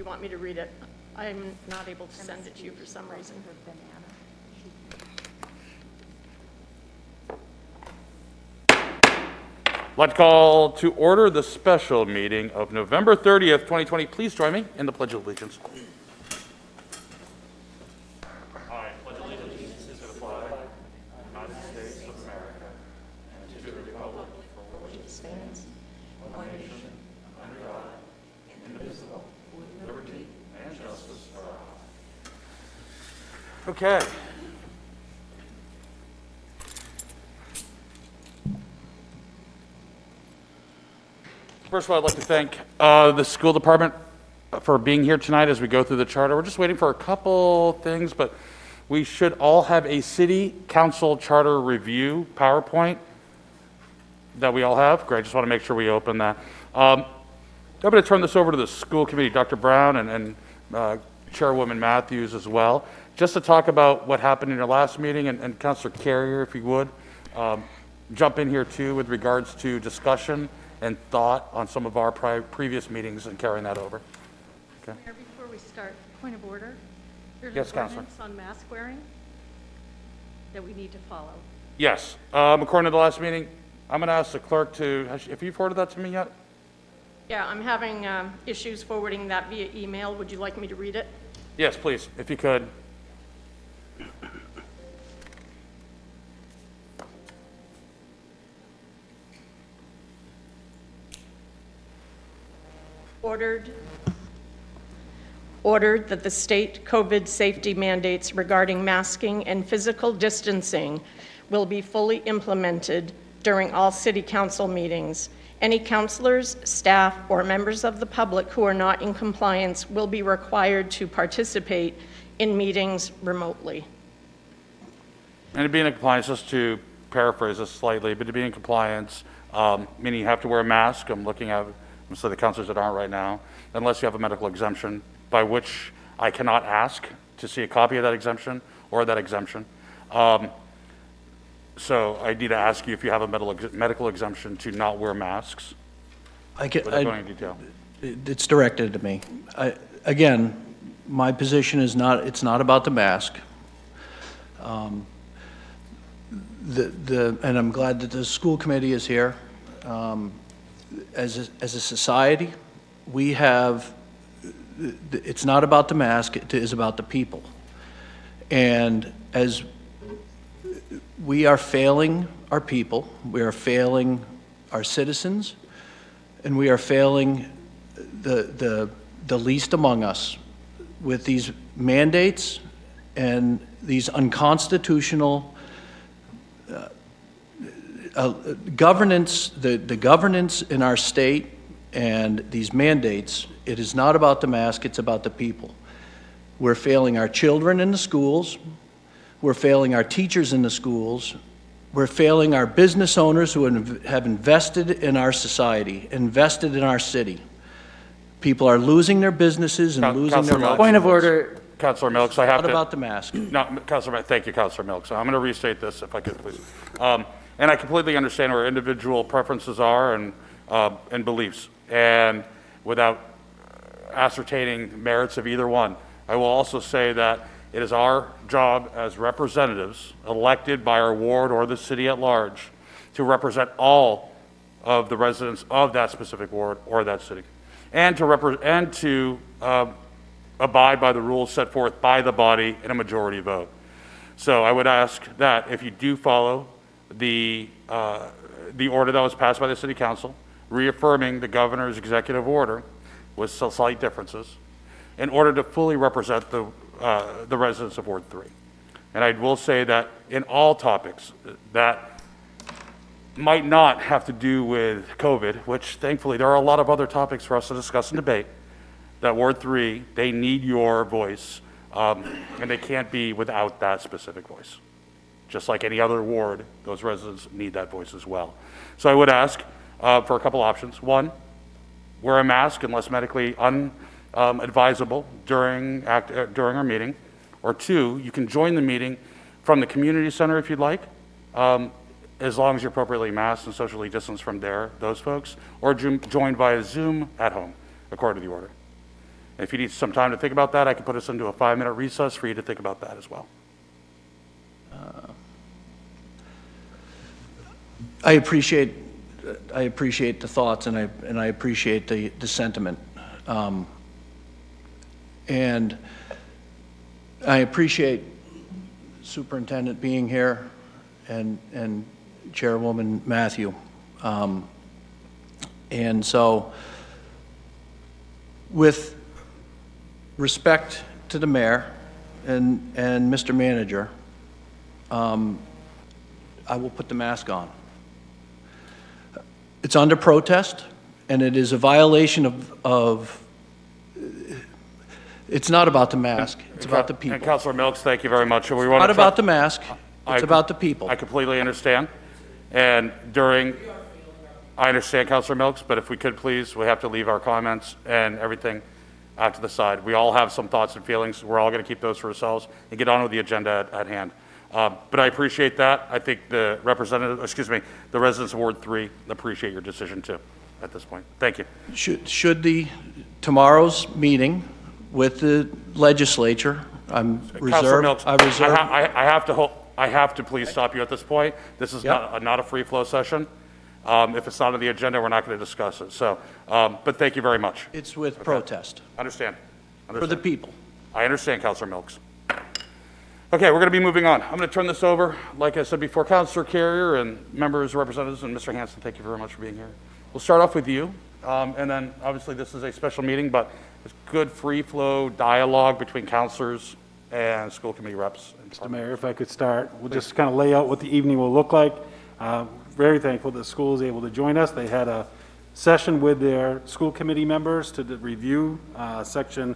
want me to read it? I'm not able to send it to you for some reason. I'd like to call to order the special meeting of November 30th, 2020. Please join me in the Pledge of Allegiance. I pledge allegiance to the flag of the United States of America and to the republic for which it stands, one nation, under God, indivisible, with liberty and justice for all. Okay. First of all, I'd like to thank the school department for being here tonight as we go through the charter. We're just waiting for a couple things, but we should all have a city council charter review PowerPoint that we all have. Great, just want to make sure we open that. I'm going to turn this over to the school committee, Dr. Brown and Chairwoman Matthews as well, just to talk about what happened in your last meeting, and Councilor Carrier, if you would, jump in here too with regards to discussion and thought on some of our previous meetings and carrying that over. Okay. Mayor, before we start, point of order. There's Yes, an Councilor. ordinance on mask wearing that we need to follow. Yes, according to the last meeting, I'm going to ask the clerk to, if you forwarded that to me yet? Yeah, I'm having issues forwarding that via email. Would you like me to read it? Yes, please, if you could. Ordered that the state COVID safety mandates regarding masking and physical distancing will be fully implemented during all city council meetings. Any councilors, staff, or members of the public who are not in compliance will be required to participate in meetings remotely. And to be in compliance, just to paraphrase this slightly, but to be in compliance, meaning you have to wear a mask. I'm looking at so the councilors that aren't right now, unless you have a medical exemption, by which I cannot ask to see a copy of that exemption or that exemption. So I need to ask you if you have a medical exemption to not wear masks. Without going into detail. It's directed to me. Again, my position is not, it's not about the mask. And I'm glad that the school committee is here. As a society, we have, it's not about the mask, it is about the people. And as we are failing our people, we are failing our citizens, and we are failing the least among us with these mandates and these unconstitutional governance, the governance in our state and these mandates. It is not about the mask, it's about the people. We're failing our children in the schools. We're failing our teachers in the schools. We're failing our business owners who have invested in our society, invested in our city. People are losing their businesses and losing their lives. Point of order. Councilor Milks, I have Not to. about the mask. No, Councilor, thank you, Councilor Milks. I'm going to restate this if I could, please. And I completely understand where individual preferences are and beliefs. And without ascertaining merits of either one, I will also say that it is our job as representatives elected by our ward or the city at large to represent all of the residents of that specific ward or that city, and to abide by the rules set forth by the body in a majority vote. So I would ask that if you do follow the order that was passed by the city council, reaffirming the governor's executive order with slight differences, in order to fully represent the residents of Ward 3. And I will say that in all topics that might not have to do with COVID, which thankfully there are a lot of other topics for us to discuss and debate, that Ward 3, they need your voice, and they can't be without that specific voice. Just like any other ward, those residents need that voice as well. So I would ask for a couple options. One, wear a mask unless medically advisable during our meeting. Or two, you can join the meeting from the community center if you'd like, as long as you're appropriately masked and socially distanced from those folks, or join via Zoom at home, according to the order. If you need some time to think about that, I can put us into a 5-minute recess for you to think about that as well. I appreciate the thoughts, and I appreciate the sentiment. And I appreciate Superintendent being here and Chairwoman Matthew. And so, with respect to the mayor and Mr. Manager, I will put the mask on. It's under protest, and it is a violation of it's not about the mask, it's about the people. And Councilor Milks, thank you very much. It's not about the mask, it's about the people. I completely understand. And I understand, Councilor Milks, but if we could please, we have to leave our comments and everything out to the side. We all have some thoughts and feelings. We're all going to keep those for ourselves and get on with the agenda at hand. But I appreciate that. I think the residents of Ward 3 appreciate your decision too at this point. Thank you. Should tomorrow's meeting with the legislature, Councilor Milks, I have to please stop you at this point. This is not a free flow session. If it's not on the agenda, we're not going to discuss it. So, but thank you very much. It's with protest. Understand. For the people. I understand, Councilor Milks. Okay, we're going to be moving on. I'm going to turn this over, like I said before, Councilor Carrier and members, representatives, and Mr. Hanson, thank you very much for being here. We'll start off with you, and then obviously this is a special meeting, but it's good free flow dialogue between councilors and school committee reps. Mr. Mayor, if I could start, we'll just kind of lay out what the evening will look like. Very thankful that the school is able to join us. They had a session with their school committee members to review Article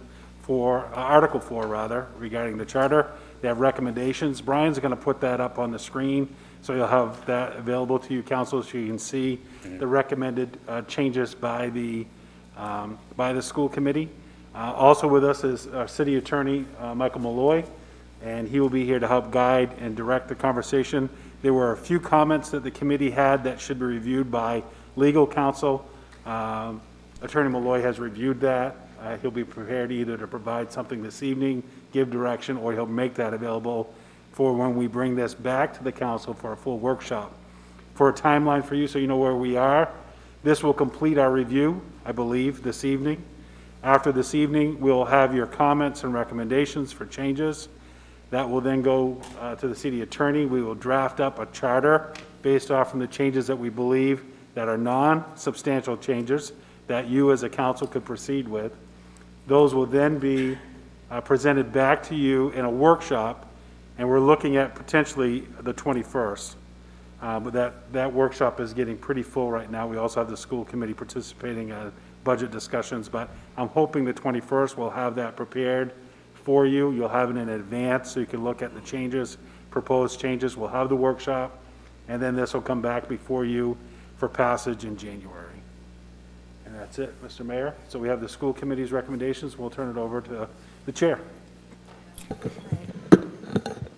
4 rather, regarding the charter. They have recommendations. Brian's going to put that up on the screen, so you'll have that available to you, council, so you can see the recommended changes by the school committee. Also with us is our city attorney, Michael Malloy, and he will be here to help guide and direct the conversation. There were a few comments that the committee had that should be reviewed by legal counsel. Attorney Malloy has reviewed that. He'll be prepared either to provide something this evening, give direction, or he'll make that available for when we bring this back to the council for a full workshop. For a timeline for you, so you know where we are, this will complete our review, I believe, this evening. After this evening, we'll have your comments and recommendations for changes. That will then go to the city attorney. We will draft up a charter based off from the changes that we believe that are non-substantial changes that you as a council could proceed with. Those will then be presented back to you in a workshop, and we're looking at potentially the 21st. But that workshop is getting pretty full right now. We also have the school committee participating in budget discussions, but I'm hoping the 21st we'll have that prepared for you. You'll have it in advance so you can look at the changes, proposed changes. We'll have the workshop, and then this will come back before you for passage in January. And that's it, Mr. Mayor. So we have the school committee's recommendations. We'll turn it over to the chair.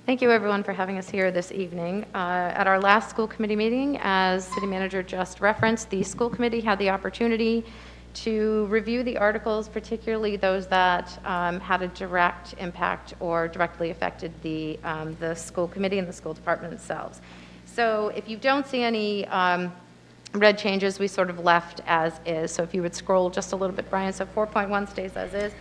Thank you, everyone, for having us here this evening. At our last school committee meeting, as city manager just referenced, the school committee had the opportunity to review the articles, particularly those that had a direct impact or directly affected the school committee and the school department themselves. So if you don't see any red changes, we sort of left as is. So if you would scroll just a little bit, Brian, so 4.1 stays as is.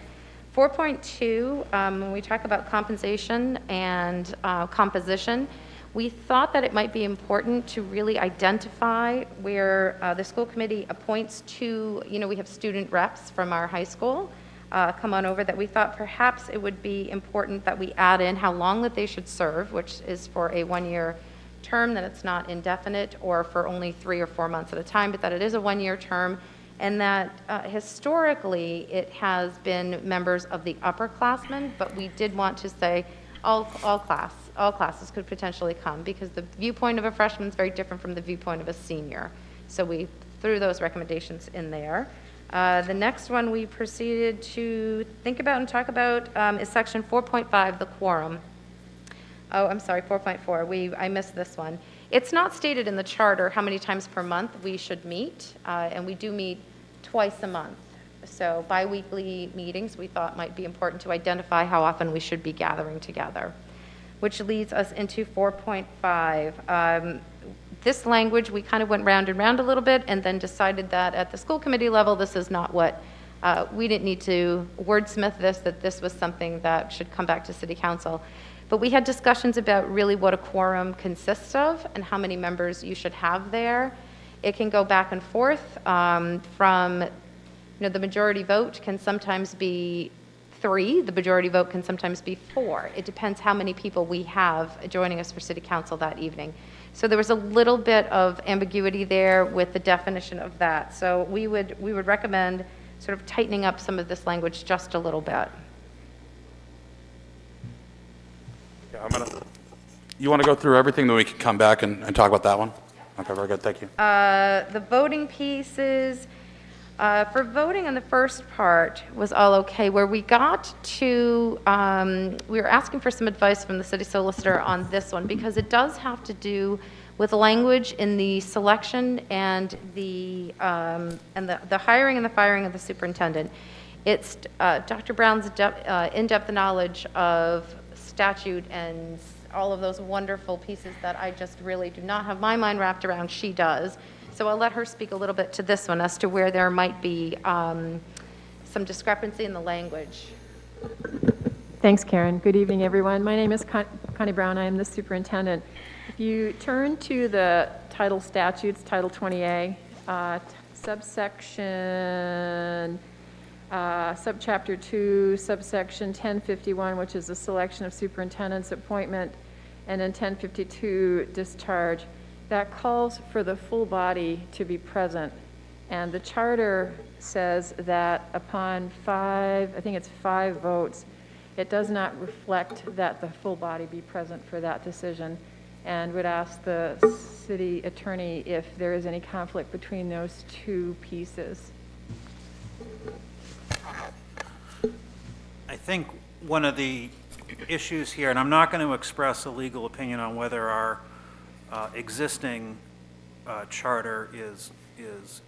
4.2, when we talk about compensation and composition, we thought that it might be important to really identify where the school committee appoints to, we have student reps from our high school come on over, that we thought perhaps it would be important that we add in how long that they should serve, which is for a 1-year term, that it's not indefinite or for only 3 or 4 months at a time, but that it is a 1-year term, and that historically it has been members of the upperclassmen, but we did want to say all classes could potentially come, because the viewpoint of a freshman is very different from the viewpoint of a senior. So we threw those recommendations in there. The next one we proceeded to think about and talk about is section 4.5, the quorum. Oh, I'm sorry, 4.4. I missed this one. It's not stated in the charter how many times per month we should meet, and we do meet twice a month. So biweekly meetings we thought might be important to identify how often we should be gathering together, which leads us into 4.5. This language, we kind of went round and round a little bit and then decided that at the school committee level, this is not what, we didn't need to wordsmith this, that this was something that should come back to city council. But we had discussions about really what a quorum consists of and how many members you should have there. It can go back and forth from, the majority vote can sometimes be 3, the majority vote can sometimes be 4. It depends how many people we have joining us for city council that evening. So there was a little bit of ambiguity there with the definition of that. So we would recommend sort of tightening up some of this language just a little bit. Yeah, you want to go through everything, then we can come back and talk about that one? Okay, very good, thank you. The voting pieces, for voting on the first part was all okay. Where we got to, we were asking for some advice from the city solicitor on this one because it does have to do with language in the selection and the hiring and the firing of the superintendent. It's Dr. Brown's in-depth knowledge of statute and all of those wonderful pieces that I just really do not have my mind wrapped around. She does. So I'll let her speak a little bit to this one as to where there might be some discrepancy in the language. Thanks, Karen. Good evening, everyone. My name is Connie Brown. I am the superintendent. If you turn to the title statutes, Title 20A, subchapter 2, subsection 1051, which is the selection of superintendent's appointment, and then 1052, discharge, that calls for the full body to be present. And the charter says that upon 5 votes, it does not reflect that the full body be present for that decision, and would ask the city attorney if there is any conflict between those two pieces. I think one of the issues here, and I'm not going to express a legal opinion on whether our existing charter is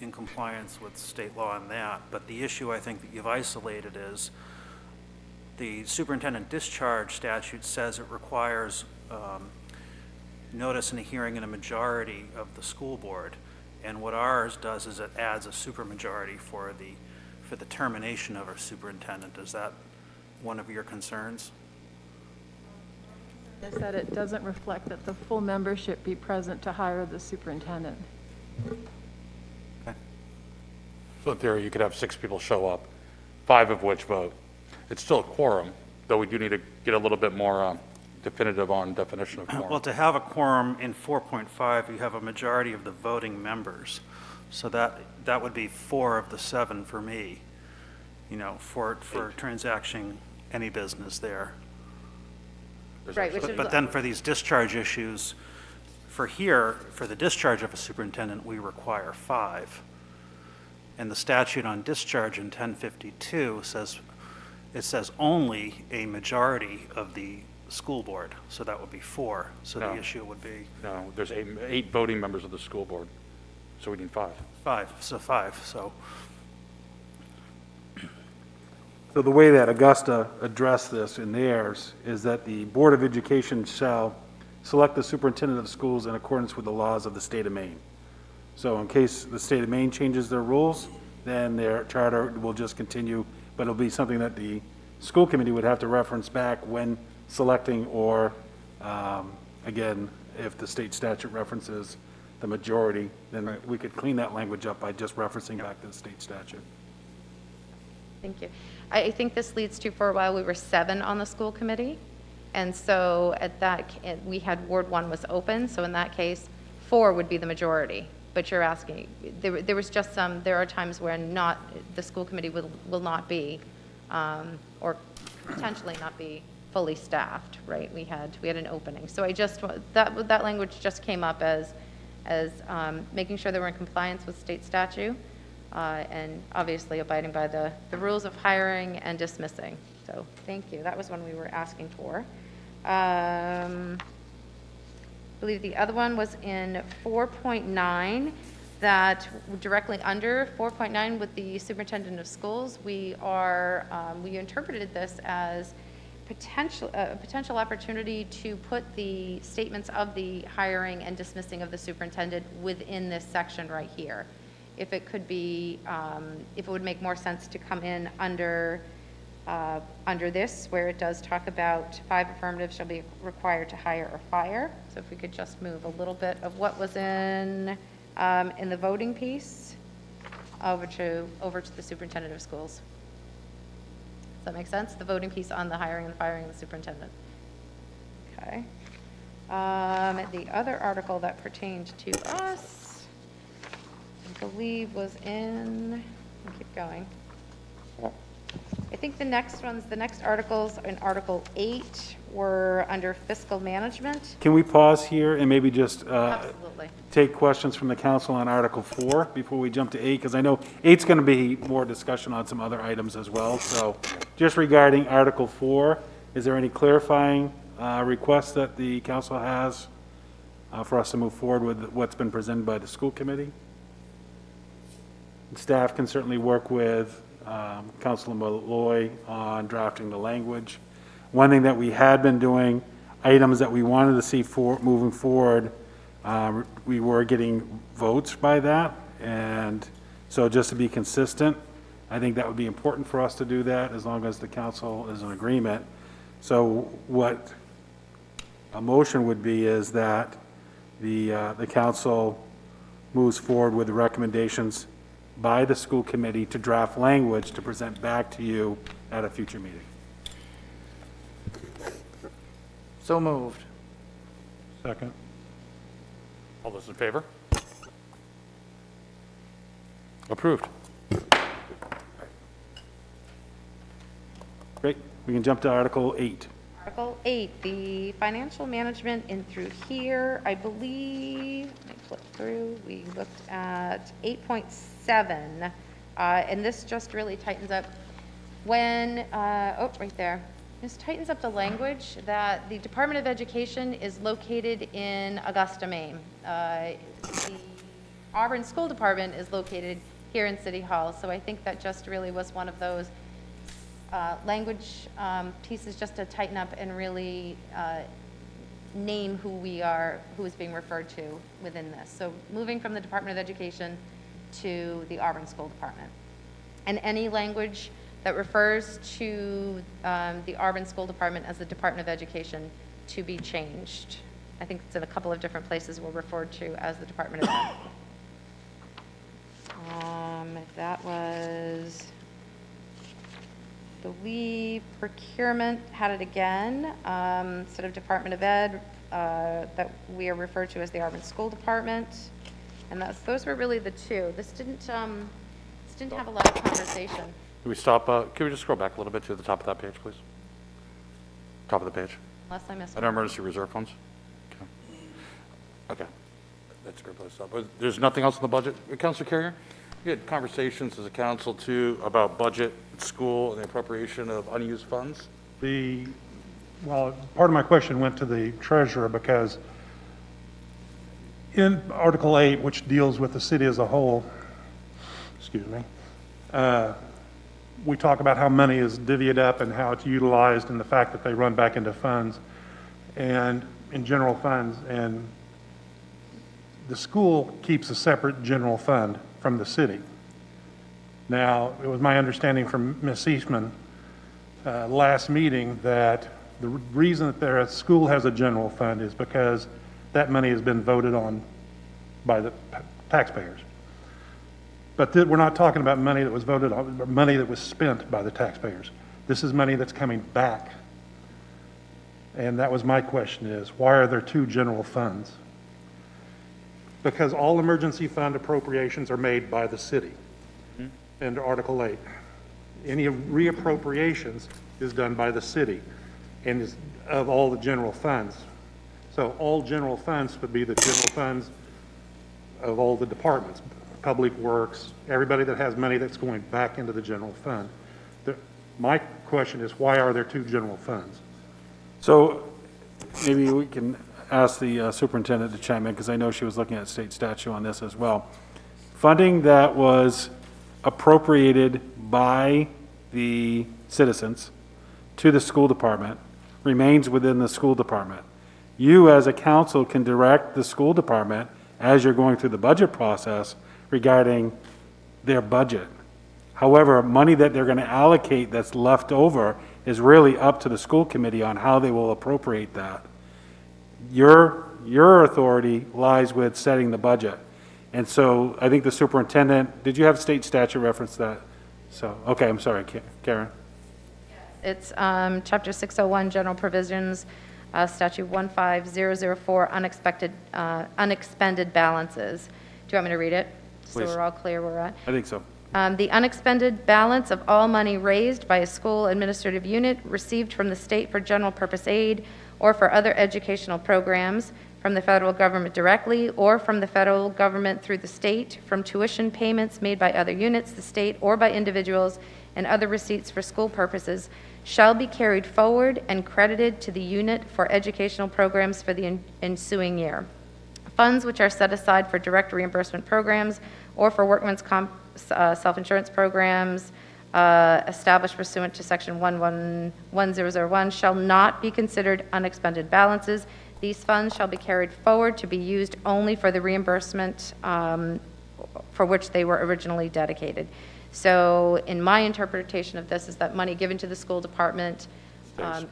in compliance with state law on that, but the issue I think that you've isolated is the superintendent discharge statute says it requires notice and a hearing in a majority of the school board, and what ours does is it adds a supermajority for the termination of our superintendent. Is that one of your concerns? Is that it doesn't reflect that the full membership be present to hire the superintendent. Okay. So in theory, you could have 6 people show up, 5 of which vote. It's still a quorum, though we do need to get a little bit more definitive on definition of quorum. Well, to have a quorum in 4.5, you have a majority of the voting members. So that would be 4 of the 7 for me, for transacting any business there. Right, which is, But then for these discharge issues, for the discharge of a superintendent, we require 5. And the statute on discharge in 1052 says only a majority of the school board, so that would be 4. So No. the issue would be No, there's 8 voting members of the school board, so we need 5. 5. So So the way that Augusta addressed this in theirs is that the Board of Education shall select the superintendent of schools in accordance with the laws of the state of Maine. So in case the state of Maine changes their rules, then their charter will just continue, but it'll be something that the school committee would have to reference back when selecting, or again, if the state statute references the majority, then we could clean that language up by just referencing back to the state statute. thank you. I think this leads to, for a while, we were 7 on the school committee. And so we had Ward 1 was open, so in that case, 4 would be the majority. But you're asking, there was just there are times where the school committee will not be, or potentially not be fully staffed, right? We had an opening. So that language just came up as making sure that we're in compliance with state statute, and obviously abiding by the rules of hiring and dismissing. So thank you. That was one we were asking for. I believe the other one was in 4.9. that directly under 4.9 with the superintendent of schools, we interpreted this as a potential opportunity to put the statements of the hiring and dismissing of the superintendent within this section right here. If it could be, if it would make more sense to come in under this, where it does talk about 5 affirmatives shall be required to hire or fire. So if we could just move a little bit of what was in the voting piece over to the superintendent of schools. Does that make sense? The voting piece on the hiring and firing of the superintendent. Okay. The other article that pertained to us, I believe, was in, keep going. I think the next articles in Article 8 were under fiscal management. Can we pause here and maybe just Absolutely. take questions from the council on Article 4 before we jump to 8? Because I know 8's going to be more discussion on some other items as well. So just regarding Article 4, is there any clarifying requests that the council has for us to move forward with what's been presented by the school committee? Staff can certainly work with Councilor Malloy on drafting the language. One thing that we had been doing, items that we wanted to see moving forward, we were getting votes by that. And so just to be consistent, I think that would be important for us to do that as long as the council is in agreement. So what a motion would be is that the council moves forward with the recommendations by the school committee to draft language to present back to you at a future meeting. So moved. Second. All those in favor? Approved. Great. We can jump to Article 8. Article 8, the financial management in through here, I believe, let me flip through, we looked at 8.7, and this just really tightens up when, right there. This tightens up the language that the Department of Education is located in Augusta, Maine. The Auburn School Department is located here in City Hall, so I think that just really was one of those language pieces just to tighten up and really name who is being referred to within this. So moving from the Department of Education to the Auburn School Department. And any language that refers to the Auburn School Department as the Department of Education to be changed. I think it's in a couple of different places we're referred to as the Department of Ed. That was, I believe, procurement had it again, instead of Department of Ed, that we are referred to as the Auburn School Department. And those were really the two. This didn't have a lot of conversation. Can we stop, can we just scroll back a little bit to the top of that page, please? Top of the page. Unless I missed Under one. emergency reserve funds? Okay. That's a great place to stop. But there's nothing else in the budget? Councilor Carrier? We had conversations as a council too about budget, school, and the appropriation of unused funds. Well, part of my question went to the treasurer because in Article 8, which deals with the city as a whole, we talk about how money is divvied up and how it's utilized and the fact that they run back into funds and in general funds. And the school keeps a separate general fund from the city. Now, it was my understanding from Ms. Eastman last meeting that the reason that their school has a general fund is because that money has been voted on by the taxpayers. But we're not talking about money that was voted on, money that was spent by the taxpayers. This is money that's coming back. And that was my question is, why are there two general funds? Because all emergency fund appropriations are made by the city under Article 8. Any reappropriations is done by the city and is of all the general funds. So all general funds would be the general funds of all the departments, Public Works, everybody that has money that's going back into the general fund. My question is, why are there two general funds? So maybe we can ask the superintendent to chime in, because I know she was looking at state statute on this as well. Funding that was appropriated by the citizens to the school department remains within the school department. You, as a council, can direct the school department as you're going through the budget process regarding their budget. However, money that they're going to allocate that's left over is really up to the school committee on how they will appropriate that. Your authority lies with setting the budget. And so I think the superintendent, did you have state statute reference that? So, okay, I'm sorry, Karen. It's Chapter 601, General Provisions, Statute 15004, unexpended balances. Do you want me to read it? So Please. we're all clear where we're at. I think so. The unexpended balance of all money raised by a school administrative unit received from the state for general purpose aid or for other educational programs, from the federal government directly or from the federal government through the state, from tuition payments made by other units, the state, or by individuals, and other receipts for school purposes, shall be carried forward and credited to the unit for educational programs for the ensuing year. Funds which are set aside for direct reimbursement programs or for workman's comp self-insurance programs established pursuant to Section 11001 shall not be considered unexpended balances. These funds shall be carried forward to be used only for the reimbursement for which they were originally dedicated. So in my interpretation of this is that money given to the school department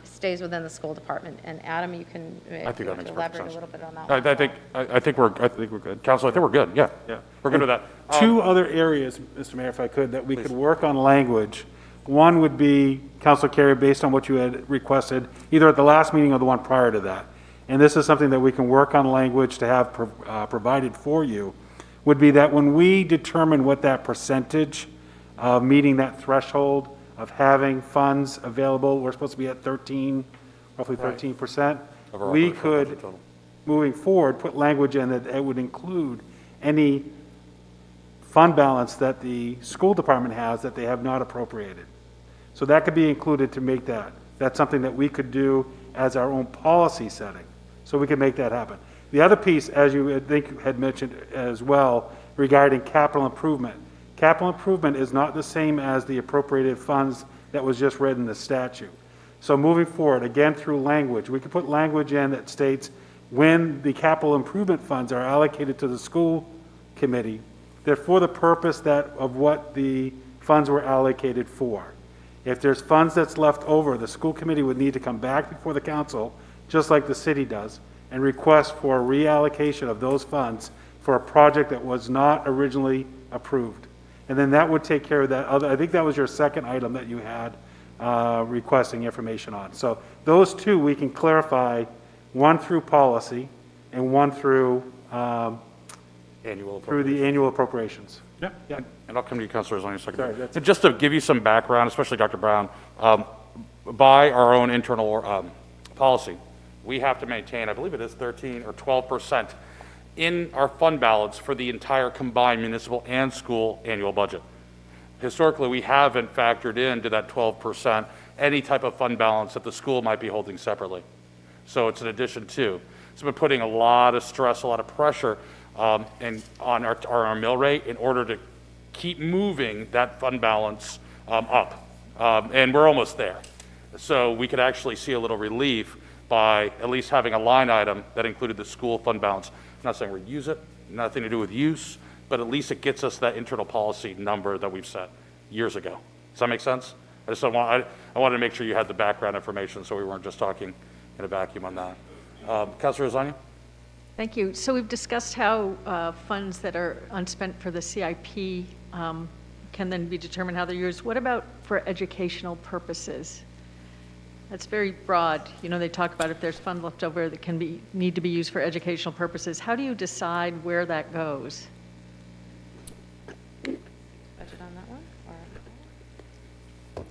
stays within the school department. And Adam, you can I think that makes perfect elaborate sense. a little bit on that. I think we're good. Council, I think we're good, yeah. Yeah. We're good with that. Two other areas, Mr. Mayor, if I could, that we could work on language. One would be, Councilor Carey, based on what you had requested, either at the last meeting or the one prior to that, and this is something that we can work on language to have provided for you, would be that when we determine what that percentage of meeting that threshold of having funds available, we're supposed to be at 13, roughly 13%, Of our we operational could, budget total. moving forward, put language in that it would include any fund balance that the school department has that they have not appropriated. So that could be included to make that. That's something that we could do as our own policy setting. So we could make that happen. The other piece, as you I think had mentioned as well, regarding capital improvement. Capital improvement is not the same as the appropriated funds that was just read in the statute. So moving forward, again, through language, we could put language in that states when the capital improvement funds are allocated to the school committee, they're for the purpose of what the funds were allocated for. If there's funds that's left over, the school committee would need to come back before the council, just like the city does, and request for reallocation of those funds for a project that was not originally approved. And then that would take care of that other, I think that was your second item that you had requesting information on. So those two we can clarify, one through policy and one through Annual the annual appropriations. Yep. Yeah. And I'll come to you, Councilor, in a second. Sorry, that's- And just to give you some background, especially Dr. Brown, by our own internal policy, we have to maintain, I believe it is 13 or 12% in our fund balance for the entire combined municipal and school annual budget. Historically, we haven't factored into that 12% any type of fund balance that the school might be holding separately. So it's an addition to. So we're putting a lot of stress, a lot of pressure on our mill rate in order to keep moving that fund balance up. And we're almost there. So we could actually see a little relief by at least having a line item that included the school fund balance. I'm not saying we'd use it, nothing to do with use, but at least it gets us that internal policy number that we've set years ago. Does that make sense? I wanted to make sure you had the background information so we weren't just talking in a vacuum on that. Councilor Ozania? Thank you. So we've discussed how funds that are unspent for the CIP can then be determined how they're used. What about for educational purposes? That's very broad. You know, they talk about if there's fund left over that need to be used for educational purposes. How do you decide where that goes? Budget on that one? Or?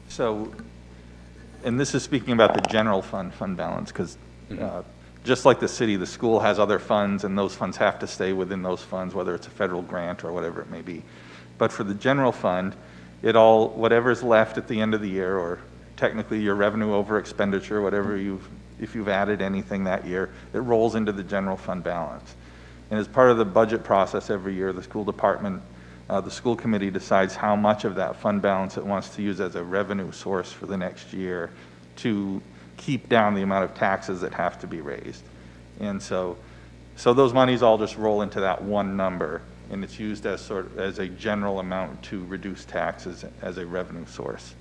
So, and this is speaking about the general fund balance, because just like the city, the school has other funds, and those funds have to stay within those funds, whether it's a federal grant or whatever it may be. But for the general fund, whatever's left at the end of the year, or technically your revenue over expenditure, if you've added anything that year, it rolls into the general fund balance. And as part of the budget process every year, the school department, the school committee decides how much of that fund balance it wants to use as a revenue source for the next year to keep down the amount of taxes that have to be raised. And so those monies all just roll into that one number, and it's used as as a general amount to reduce taxes as a revenue source.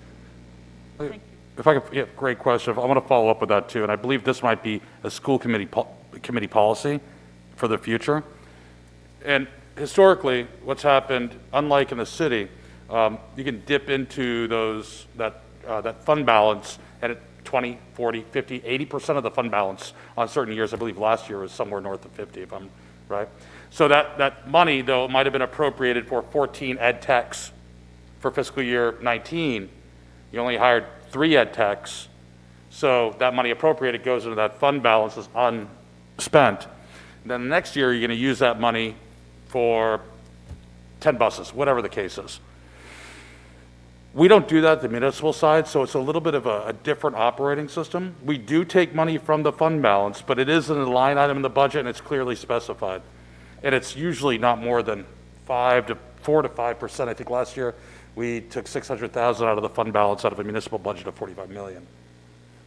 If I could, yeah, great question. I want to follow up with that too, and I believe this might be a school committee policy for the future. And historically, what's happened, unlike in the city, you can dip into that fund balance at 20, 40, 50, 80% of the fund balance on certain years. I believe last year was somewhere north of 50, if I'm right. So that money, though, might have been appropriated for 14 ed techs for fiscal year 19. You only hired 3 ed techs, so that money appropriated goes into that fund balance as unspent. And then the next year, you're going to use that money for 10 buses, whatever the case is. We don't do that at the municipal side, so it's a little bit of a different operating system. We do take money from the fund balance, but it is in a line item in the budget, and it's clearly specified. And it's usually not more than 4 to 5%. I think last year we took $600,000 out of the fund balance out of a municipal budget of $45 million.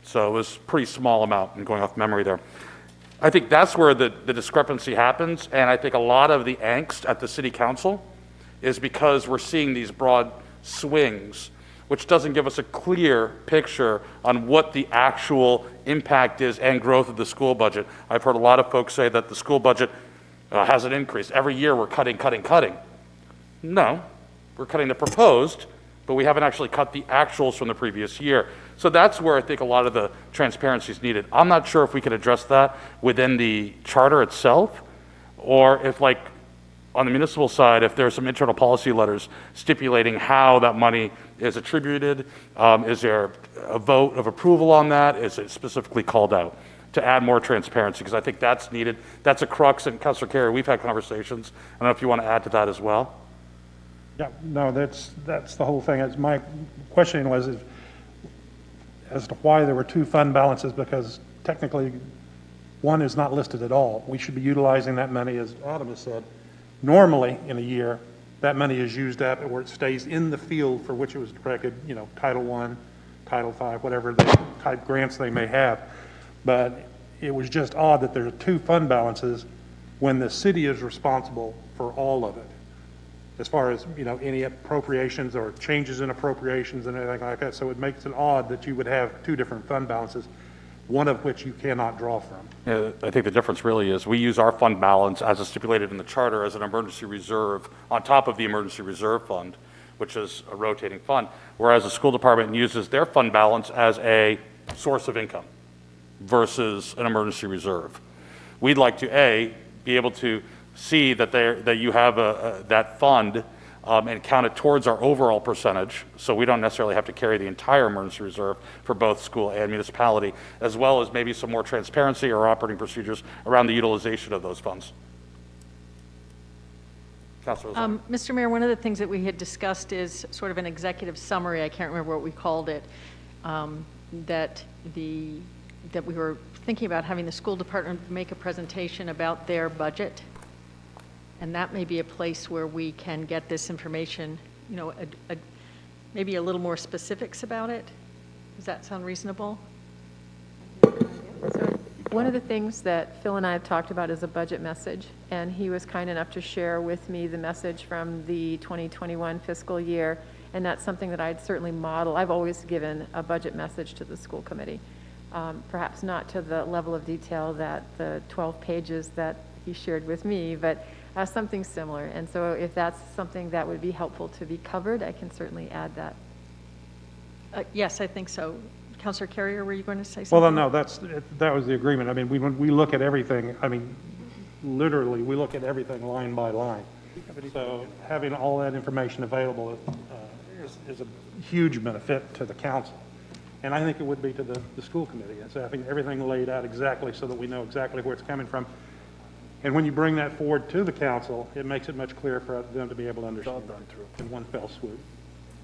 So it was a pretty small amount, and going off memory there. I think that's where the discrepancy happens, and I think a lot of the angst at the city council is because we're seeing these broad swings, which doesn't give us a clear picture on what the actual impact is and growth of the school budget. I've heard a lot of folks say that the school budget hasn't increased. Every year we're cutting. No, we're cutting the proposed, but we haven't actually cut the actuals from the previous year. So that's where I think a lot of the transparency is needed. I'm not sure if we could address that within the charter itself, or if, like, on the municipal side, if there's some internal policy letters stipulating how that money is attributed. Is there a vote of approval on that? Is it specifically called out to add more transparency? Because I think that's needed. That's a crux, and Councilor Carey, we've had conversations. I don't know if you want to add to that as well. Yeah, no, that's the whole thing. My question was as to why there were 2 fund balances, because technically one is not listed at all. We should be utilizing that money, as Adam has said. Normally, in a year, that money is used up where it stays in the field for which it was directed, Title I, Title V, whatever type grants they may have. But it was just odd that there are 2 fund balances when the city is responsible for all of it. As far as, any appropriations or changes in appropriations and anything like that. So it makes it odd that you would have 2 different fund balances, one of which you cannot draw from. Yeah, I think the difference really is we use our fund balance as is stipulated in the charter as an emergency reserve on top of the emergency reserve fund, which is a rotating fund, whereas the school department uses their fund balance as a source of income versus an emergency reserve. We'd like to, be able to see that you have that fund and count it towards our overall percentage, so we don't necessarily have to carry the entire emergency reserve for both school and municipality, as well as maybe some more transparency or operating procedures around the utilization of those funds. Councilor Lozano. Mr. Mayor, one of the things that we had discussed is sort of an executive summary, I can't remember what we called it, that we were thinking about having the school department make a presentation about their budget. And that may be a place where we can get this information, maybe a little more specifics about it. Does that sound reasonable? So one of the things that Phil and I have talked about is a budget message, and he was kind enough to share with me the message from the 2021 fiscal year, and that's something that I'd certainly model. I've always given a budget message to the school committee, perhaps not to the level of detail that the 12 pages that he shared with me, but something similar. And so if that's something that would be helpful to be covered, I can certainly add that. Yes, I think so. Councilor Carrier, were you going to say Well, something? no, that was the agreement. I mean, we look at everything, literally, we look at everything line by line. So having all that information available is a huge benefit to the council. And I think it would be to the school committee. And so having everything laid out exactly so that we know exactly where it's coming from. And when you bring that forward to the council, it makes it much clearer for them to be able to understand in one fell swoop.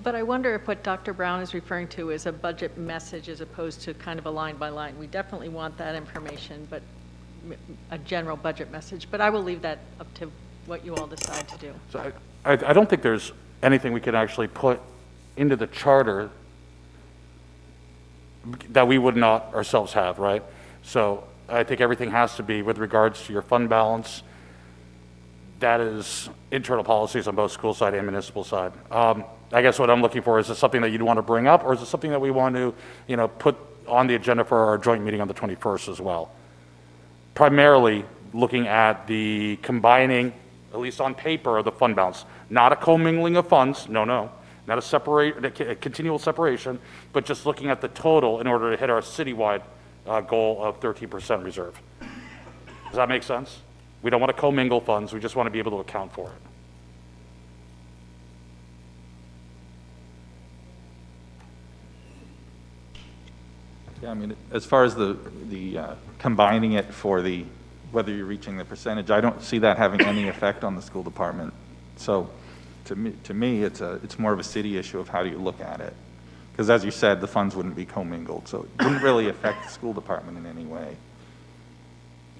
But I wonder if what Dr. Brown is referring to is a budget message as opposed to kind of a line by line. We definitely want that information, but a general budget message, but I will leave that up to what you all decide to do. So I don't think there's anything we can actually put into the charter that we would not ourselves have, right? So I think everything has to be with regards to your fund balance. That is internal policies on both school side and municipal side. I guess what I'm looking for, is it something that you'd want to bring up, or is it something that we want to, put on the agenda for our joint meeting on the 21st as well? Primarily looking at the combining, at least on paper, of the fund balance, not a commingling of funds, no, not a continual separation, but just looking at the total in order to hit our citywide goal of 13% reserve. Does that make sense? We don't want to commingle funds, we just want to be able to account for it. Yeah, I mean, as far as the combining it for whether you're reaching the percentage, I don't see that having any effect on the school department. So to me, it's more of a city issue of how do you look at it. Because as you said, the funds wouldn't be commingled, so it wouldn't really affect the school department in any way.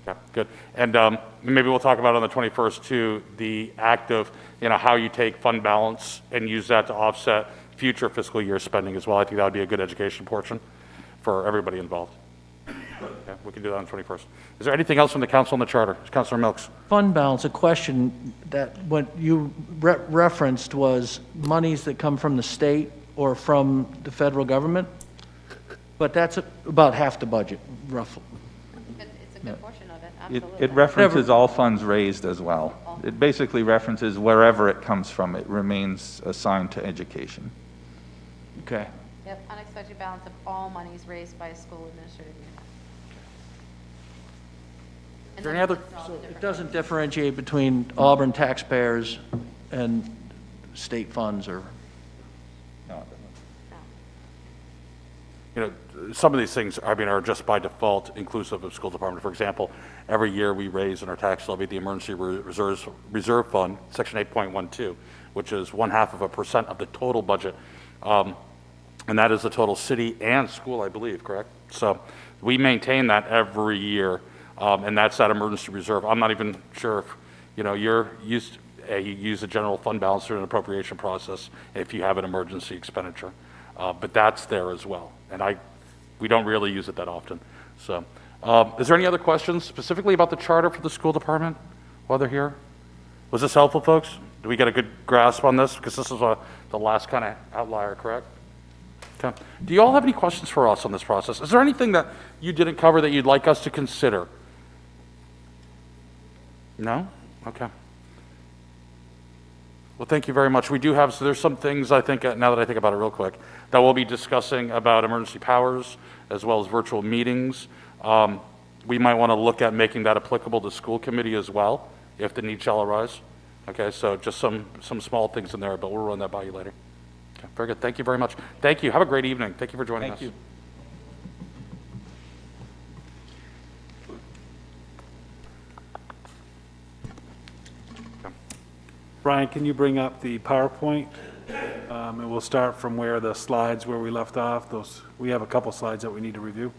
Okay, good. And maybe we'll talk about on the 21st too, the act of, how you take fund balance and use that to offset future fiscal year spending as well. I think that would be a good education portion for everybody involved. Yeah, we can do that on the 21st. Is there anything else from the council on the charter? Councilor Milks. Fund balance, a question that what you referenced was monies that come from the state or from the federal government, but that's about half the budget, roughly. It's a good portion of it, absolutely. It references all funds raised as well. It basically references wherever it comes from, it remains assigned to education. Okay. Yep, unexpected balance of all monies raised by a school administrative unit. Is there any other? It doesn't differentiate between Auburn taxpayers and state funds or? No, it doesn't. Some of these things, are just by default inclusive of school department. For example, every year we raise in our tax levy the emergency reserve fund, section 8.12, which is 0.5% of the total budget. And that is the total city and school, I believe, correct? So we maintain that every year, and that's that emergency reserve. I'm not even sure if, you use the general fund balance through an appropriation process if you have an emergency expenditure. But that's there as well, and we don't really use it that often. So is there any other questions specifically about the charter for the school department while they're here? Was this helpful, folks? Do we get a good grasp on this? Because this is the last kind of outlier, correct? Okay. Do you all have any questions for us on this process? Is there anything that you didn't cover that you'd like us to consider? No? Okay. Well, thank you very much. We do have, so there's some things I think, now that I think about it real quick, that we'll be discussing about emergency powers as well as virtual meetings. We might want to look at making that applicable to school committee as well, if the need shall arise. Okay, so just some small things in there, but we'll run that by you later. Okay, very good. Thank you very much. Thank you. Have a great evening. Thank you for joining us. Thank you. Brian, can you bring up the PowerPoint? And we'll start from where we left off. We have a couple slides that we need to review.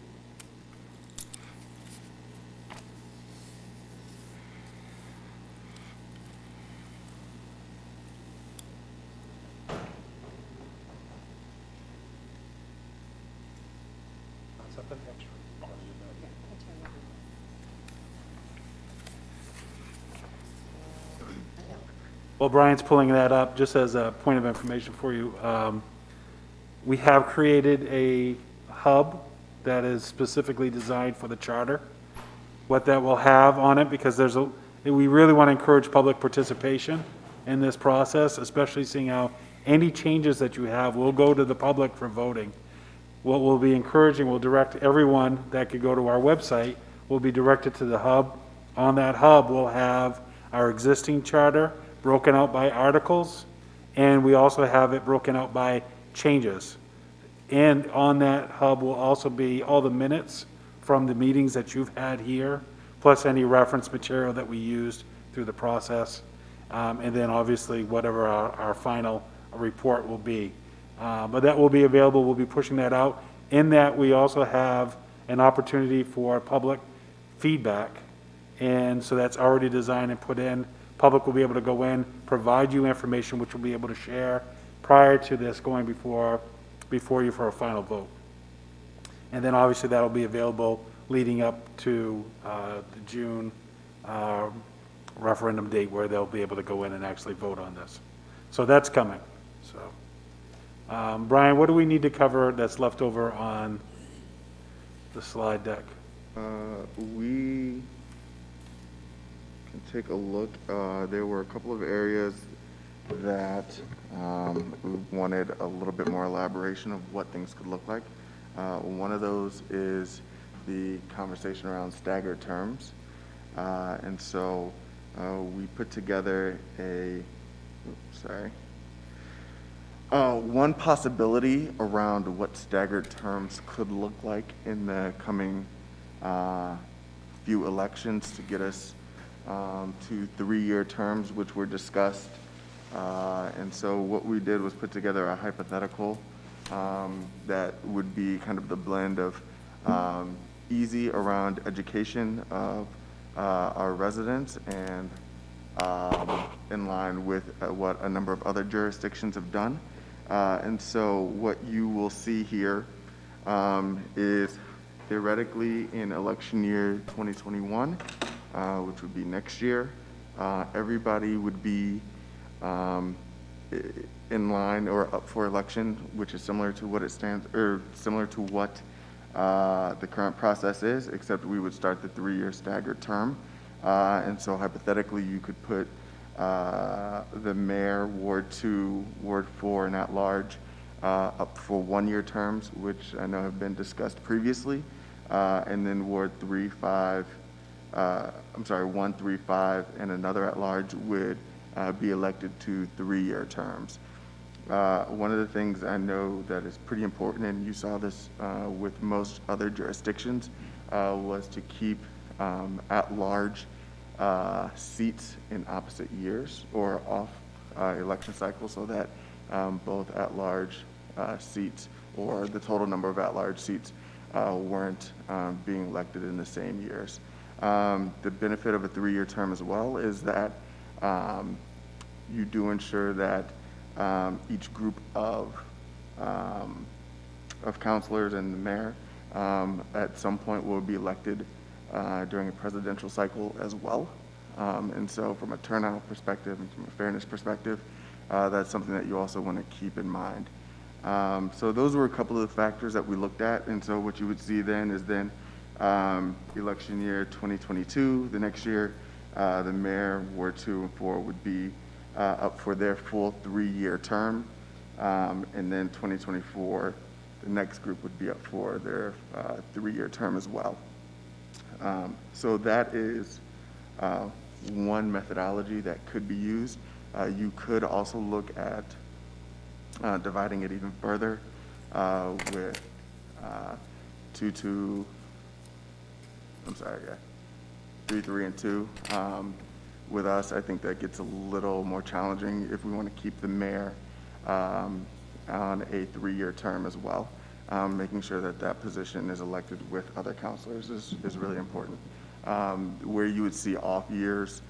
Well, Brian's pulling that up, just as a point of information for you, we have created a hub that is specifically designed for the charter. What that will have on it, because we really want to encourage public participation in this process, especially seeing how any changes that you have will go to the public for voting. What we'll be encouraging, we'll direct everyone that could go to our website, will be directed to the hub. On that hub, we'll have our existing charter broken out by articles, and we also have it broken out by changes. And on that hub will also be all the minutes from the meetings that you've had here, plus any reference material that we used through the process, and then obviously whatever our final report will be. But that will be available. We'll be pushing that out. In that, we also have an opportunity for public feedback And so that's already designed and put in. Public will be able to go in, provide you information which we'll be able to share prior to this going before you for a final vote. And then obviously that'll be available leading up to the June referendum date where they'll be able to go in and actually vote on this. So that's coming. So, Brian, what do we need to cover that's left over on the slide deck? We can take a look. There were a couple of areas that we wanted a little bit more elaboration of what things could look like. One of those is the conversation around staggered terms. And so we put together one possibility around what staggered terms could look like in the coming few elections to get us to 3-year terms, which were discussed. And so what we did was put together a hypothetical that would be kind of the blend of easy around education of our residents and in line with what a number of other jurisdictions have done. And so what you will see here is theoretically in election year 2021, which would be next year, everybody would be in line or up for election, which is similar to what it stands, or similar to what the current process is, except we would start the 3-year staggered term. And so hypothetically, you could put the mayor, Ward 2, Ward 4, and at large up for 1-year terms, which I know have been discussed previously. And then Ward 1, 3, 5, and another at large would be elected to 3-year terms. One of the things I know that is pretty important, and you saw this with most other jurisdictions, was to keep at-large seats in opposite years or off election cycles, so that both at-large seats or the total number of at-large seats weren't being elected in the same years. The benefit of a 3-year term as well is that you do ensure that each group of counselors and the mayor at some point will be elected during a presidential cycle as well. And so from a turnout perspective and from a fairness perspective, that's something that you also want to keep in mind. So those were a couple of the factors that we looked at. And so what you would see then is election year 2022, the next year, the mayor, Ward 2 and 4 would be up for their full 3-year term. And then 2024, the next group would be up for their 3-year term as well. So that is one methodology that could be used. You could also look at dividing it even further with 3, 3, and 2. With us, I think that gets a little more challenging if we want to keep the mayor on a 3-year term as well. Making sure that that position is elected with other counselors is really important. Where you would see off years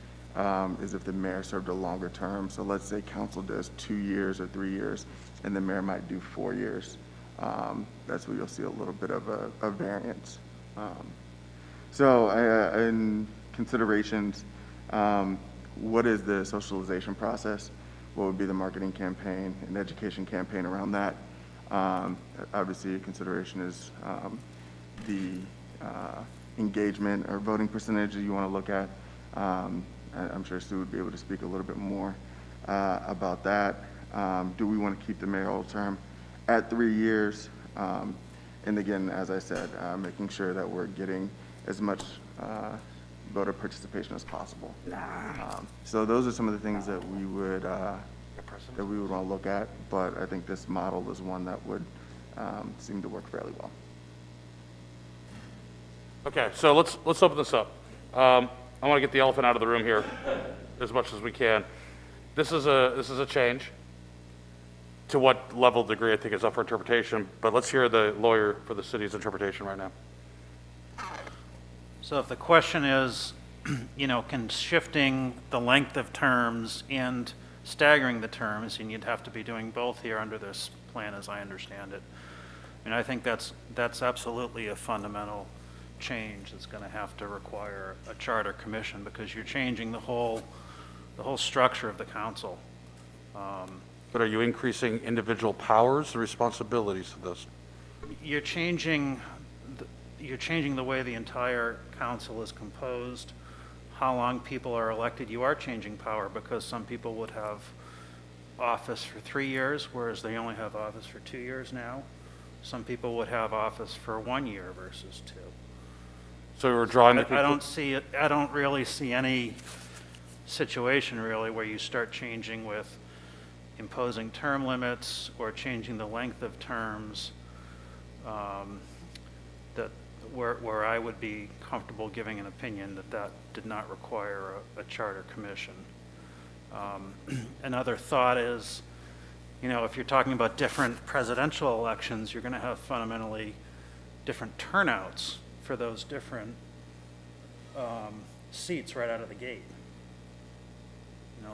is if the mayor served a longer term. So let's say council does 2 years or 3 years, and the mayor might do 4 years. That's where you'll see a little bit of a variance. So in considerations, what is the socialization process? What would be the marketing campaign and education campaign around that? Obviously, a consideration is the engagement or voting percentage that you want to look at. I'm sure Sue would be able to speak a little bit more about that. Do we want to keep the mayoral term at 3 years? And again, as I said, making sure that we're getting as much voter participation as possible. So those are some of the things that we would want to look at, but I think this model is one that would seem to work fairly well. Okay, so let's open this up. I want to get the elephant out of the room here as much as we can. This is a change. To what level degree, I think, is up for interpretation, but let's hear the lawyer for the city's interpretation right now. So if the question is, can shifting the length of terms and staggering the terms, and you'd have to be doing both here under this plan, as I understand it. I mean, I think that's absolutely a fundamental change that's going to have to require a charter commission, because you're changing the whole structure of the council. But are you increasing individual powers and responsibilities of this? You're changing the way the entire council is composed, how long people are elected. You are changing power, because some people would have office for 3 years, whereas they only have office for 2 years now. Some people would have office for 1 year versus 2. So we're drawing the I don't really see any situation really where you start changing with imposing term limits or changing the length of terms, that where I would be comfortable giving an opinion that did not require a charter commission. Another thought is, if you're talking about different presidential elections, you're going to have fundamentally different turnouts for those different seats right out of the gate.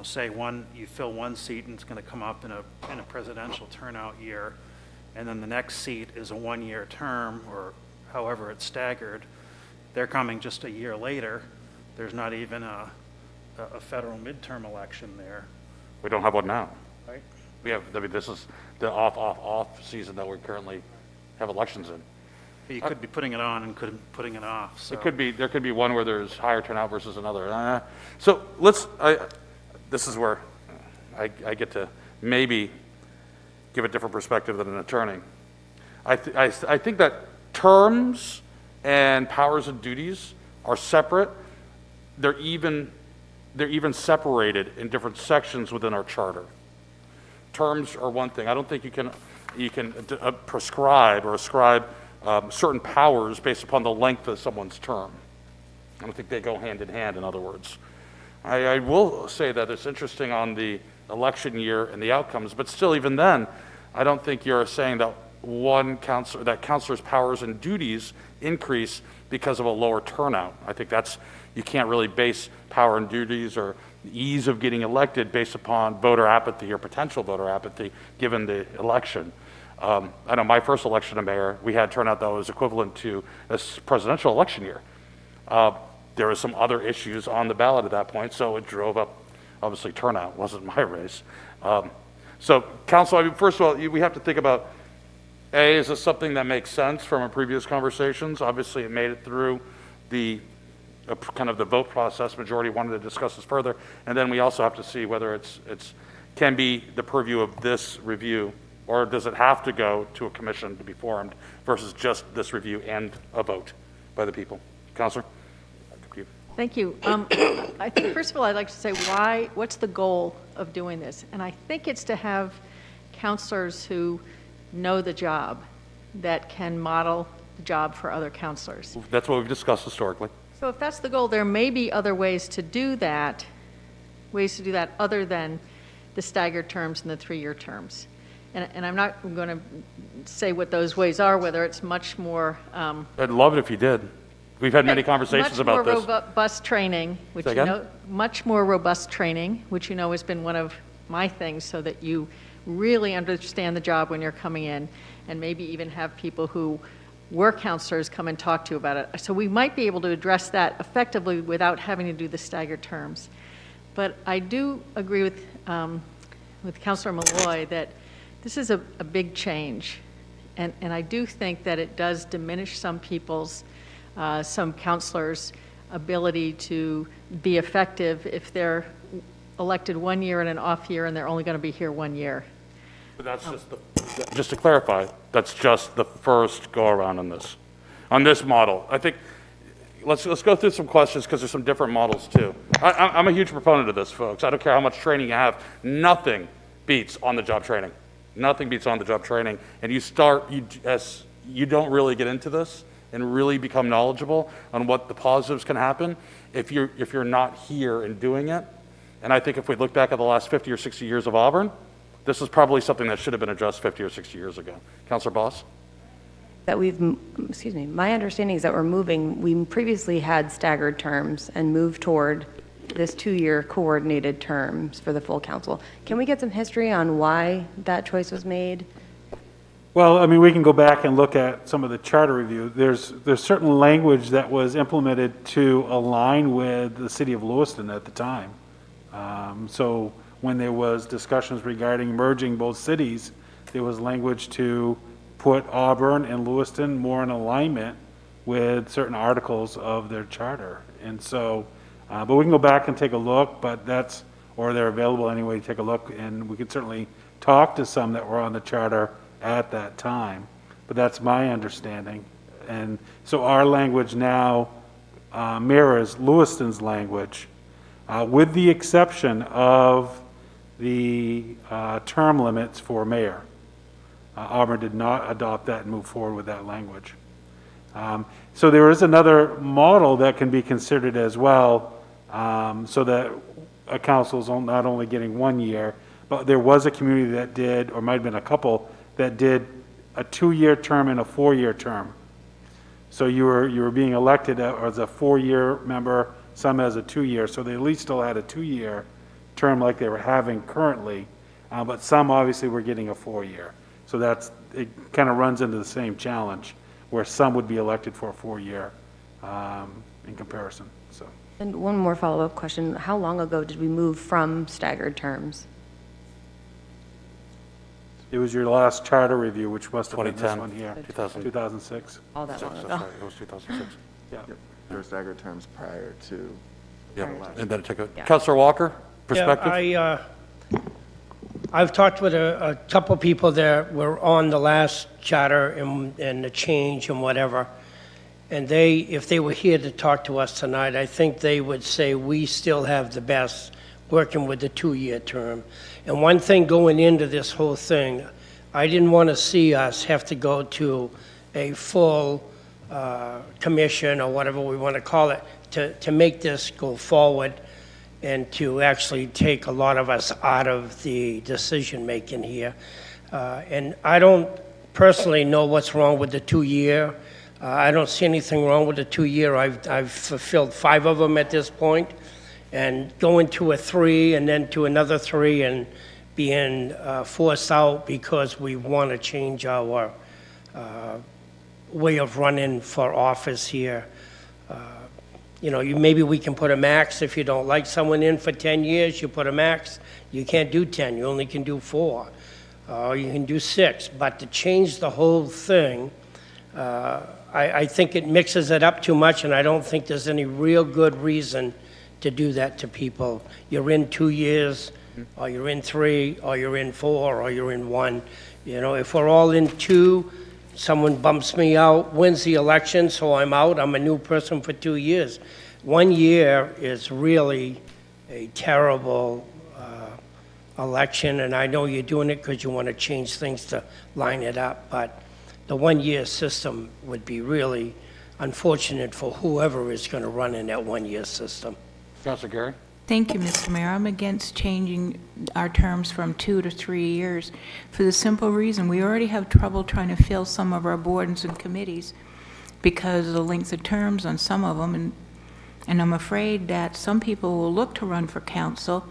Say you fill one seat and it's going to come up in a presidential turnout year, and then the next seat is a 1-year term, or however it's staggered. They're coming just a year later. There's not even a federal midterm election there. We don't have one now. Right. We have, this is the off season that we currently have elections in. You could be putting it on and putting it off. So. There could be one where there's higher turnout versus another. So this is where I get to maybe give a different perspective than an attorney. I think that terms and powers and duties are separate. They're even separated in different sections within our charter. Terms are one thing. I don't think you can prescribe or ascribe certain powers based upon the length of someone's term. I don't think they go hand in hand, in other words. I will say that it's interesting on the election year and the outcomes, but still, even then, I don't think you're saying that counselor's powers and duties increase because of a lower turnout. I think you can't really base power and duties or ease of getting elected based upon voter apathy or potential voter apathy given the election. I know my first election to mayor, we had turnout that was equivalent to a presidential election year. There were some other issues on the ballot at that point, so it drove up, obviously, turnout. It wasn't my race. So, council, first of all, we have to think about, A, is this something that makes sense from our previous conversations? Obviously, it made it through the kind of the vote process. Majority wanted to discuss this further. And then we also have to see whether it's can be the purview of this review, or does it have to go to a commission to be formed versus just this review and a vote by the people? Councilor? Thank you. I think, first of all, I'd like to say what's the goal of doing this? And I think it's to have counselors who know the job, that can model the job for other counselors. That's what we've discussed historically. So if that's the goal, there may be other ways to do that other than the staggered terms and the 3-year terms. And I'm not going to say what those ways are, whether it's much more... I'd love it if you did. We've had many conversations about this. Much more robust training, which much more robust training, which has been one of my things, so that you really understand the job when you're coming in, and maybe even have people who were counselors come and talk to you about it. So we might be able to address that effectively without having to do the staggered terms. But I do agree with Councilor Malloy that this is a big change, and I do think that it does diminish some counselors' ability to be effective if they're elected 1 year and an off year and they're only going to be here 1 year. But that's just to clarify, that's just the first go around on this model. I think, let's go through some questions, because there's some different models too. I'm a huge proponent of this, folks. I don't care how much training you have. Nothing beats on-the-job training. Nothing beats on-the-job training. And you don't really get into this and really become knowledgeable on what the positives can happen if you're not here and doing it. And I think if we look back at the last 50 or 60 years of Auburn, this is probably something that should have been addressed 50 or 60 years ago. Councilor Boss? That my understanding is that we previously had staggered terms and moved toward this 2-year coordinated terms for the full council. Can we get some history on why that choice was made? Well, I mean, we can go back and look at some of the charter review. There's certain language that was implemented to align with the city of Lewiston at the time. So when there was discussions regarding merging both cities, there was language to put Auburn and Lewiston more in alignment with certain articles of their charter. And so, but we can go back and take a look, but or they're available anyway to take a look, and we could certainly talk to some that were on the charter at that time. But that's my understanding. And so our language now mirrors Lewiston's language, with the exception of the term limits for mayor. Auburn did not adopt that and move forward with that language. So there is another model that can be considered as well, so that a council is not only getting 1 year, but there was a community that did, or might have been a couple, that did a 2-year term and a 4-year term. So you were being elected as a 4-year member, some as a 2-year, so they at least still had a 2-year term like they were having currently, but some obviously were getting a 4-year. So it kind of runs into the same challenge, where some would be elected for a 4-year in comparison, so. And one more follow-up question. How long ago did we move from staggered terms? It was your last charter review, which must have been this 2010, one here. 2006. All that long That's ago. right, it was 2006. Yeah. There were staggered terms prior to. Yeah, and then it took Yeah. Councilor Walker, perspective? Yeah, I've talked with a couple people that were on the last charter and the change and whatever, and if they were here to talk to us tonight, I think they would say we still have the best working with the 2-year term. And one thing going into this whole thing, I didn't want to see us have to go to a full commission or whatever we want to call it to make this go forward and to actually take a lot of us out of the decision-making here. And I don't personally know what's wrong with the 2-year. I don't see anything wrong with the 2-year. I've fulfilled 5 of them at this point. And going to a 3 and then to another 3 and being forced out because we want to change our way of running for office here. Maybe we can put a max. If you don't like someone in for 10 years, you put a max. You can't do 10. You only can do 4. Or you can do 6. But to change the whole thing, I think it mixes it up too much, and I don't think there's any real good reason to do that to people. You're in 2 years, or you're in 3, or you're in 4, or you're in 1. If we're all in 2, someone bumps me out, wins the election, so I'm out. I'm a new person for 2 years. 1 year is really a terrible election, and I know you're doing it because you want to change things to line it up, but the 1-year system would be really unfortunate for whoever is going to run in that 1-year system. Councilor Gary? Thank you, Mr. Mayor. I'm against changing our terms from 2 to 3 years for the simple reason we already have trouble trying to fill some of our boards and committees because of the length of terms on some of them, and I'm afraid that some people will look to run for council.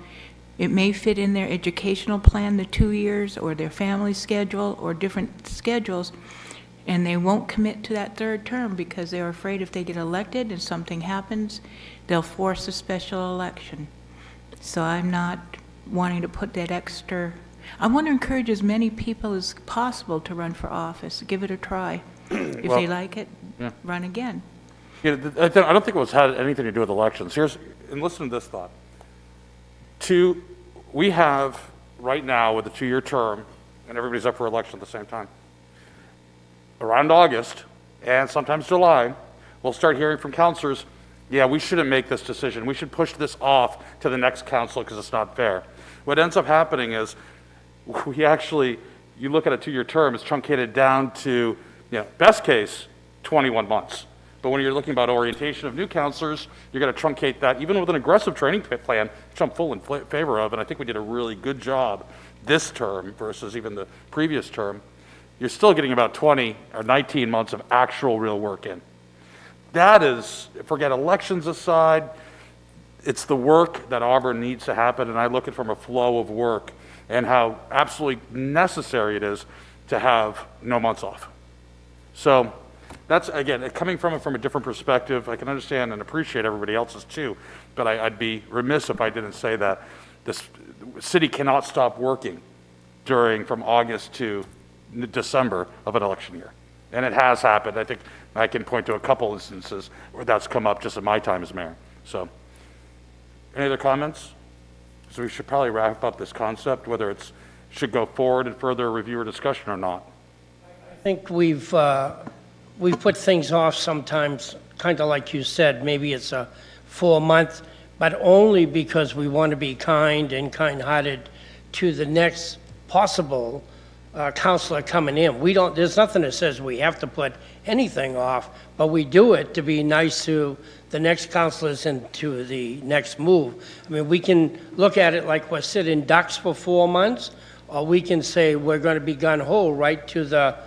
It may fit in their educational plan, the 2 years, or their family schedule, or different schedules, and they won't commit to that 3rd term because they're afraid if they get elected and something happens, they'll force a special election. So I'm not wanting to put that extra. I want to encourage as many people as possible to run for office. Give it a try. If they like it, run again. Yeah, I don't think it had anything to do with elections. And listen to this thought. We have right now with a 2-year term, and everybody's up for election at the same time. Around August, and sometimes July, we'll start hearing from councilors, yeah, we shouldn't make this decision. We should push this off to the next council because it's not fair. What ends up happening is you look at a 2-year term, it's truncated down to, best case, 21 months. But when you're looking about orientation of new councilors, you're going to truncate that, even with an aggressive training plan, which I'm full in favor of, and I think we did a really good job this term versus even the previous term. you're still getting about 20 or 19 months of actual real work in. That is, forget elections aside, it's the work that Auburn needs to happen, and I look at it from a flow of work and how absolutely necessary it is to have no months off. So that's, again, coming from it from a different perspective. I can understand and appreciate everybody else's too, but I'd be remiss if I didn't say that this city cannot stop working from August to December of an election year. And it has happened. I think I can point to a couple instances where that's come up just in my time as mayor. So, any other comments? So we should probably wrap up this concept, whether it should go forward and further review or discussion or not. I think we've put things off sometimes, kind of like you said, maybe it's a 4-month, but only because we want to be kind and kind-hearted to the next possible counselor coming in. There's nothing that says we have to put anything off, but we do it to be nice to the next counselors and to the next move. I mean, we can look at it like we're sitting ducks for 4 months, or we can say we're going to be gun-ho right to the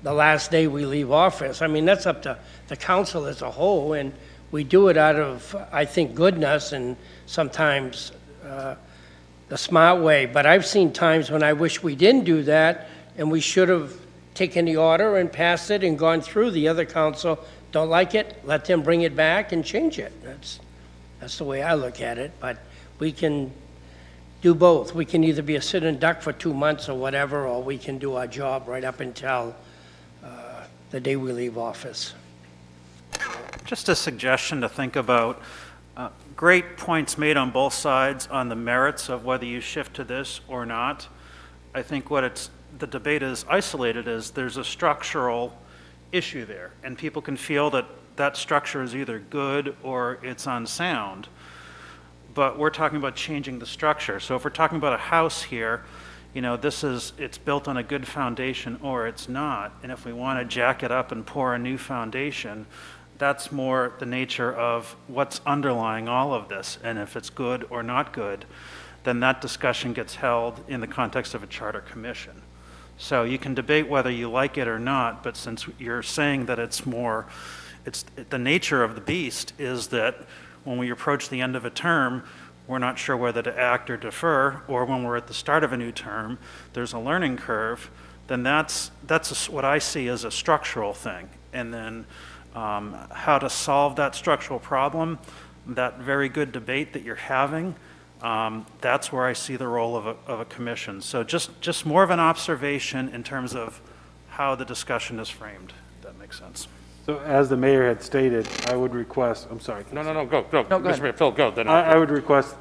last day we leave office. I mean, that's up to the council as a whole, and we do it out of, I think, goodness and sometimes the smart way. But I've seen times when I wish we didn't do that, and we should have taken the order and passed it and gone through. The other council don't like it, let them bring it back and change it. That's the way I look at it. But we can do both. We can either be a sitting duck for 2 months or whatever, or we can do our job right up until the day we leave office. Just a suggestion to think about. Great points made on both sides on the merits of whether you shift to this or not. I think the debate is isolated is there's a structural issue there, and people can feel that that structure is either good or it's unsound. But we're talking about changing the structure. So if we're talking about a house here, it's built on a good foundation or it's not. And if we want to jack it up and pour a new foundation, that's more the nature of what's underlying all of this. And if it's good or not good, then that discussion gets held in the context of a charter commission. So you can debate whether you like it or not, but since you're saying that it's the nature of the beast is that when we approach the end of a term, we're not sure whether to act or defer, or when we're at the start of a new term, there's a learning curve, then that's what I see as a structural thing. And then how to solve that structural problem, that very good debate that you're having, that's where I see the role of a commission. So just more of an observation in terms of how the discussion is framed, if that makes sense. So as the mayor had stated, I would request, I'm sorry. No, go. No, go Mr. ahead. Mayor, Phil, go. Then I would request,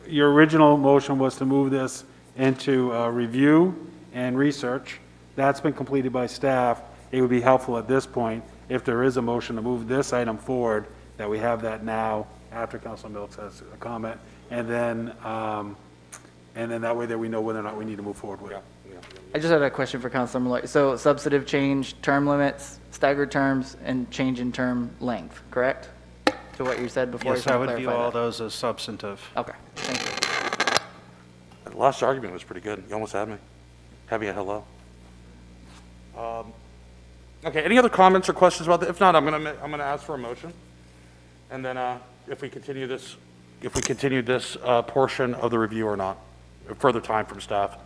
your original motion was to move this into review and research. That's been completed by staff. It would be helpful at this point, if there is a motion to move this item forward, that we have that now after Councilor Milks has a comment. And then that way that we know whether or not we need to move forward with it. I just had a question for Councilor Malloy. So substantive change, term limits, staggered terms, and change in term length, correct? To what you said before? Yes, I would view all those as substantive. Okay, thank you. The last argument was pretty good. You almost had me. Had me at hello. Okay, any other comments or questions about that? If not, I'm gonna ask for a motion. And then if we continue this portion of the review or not, further time from staff.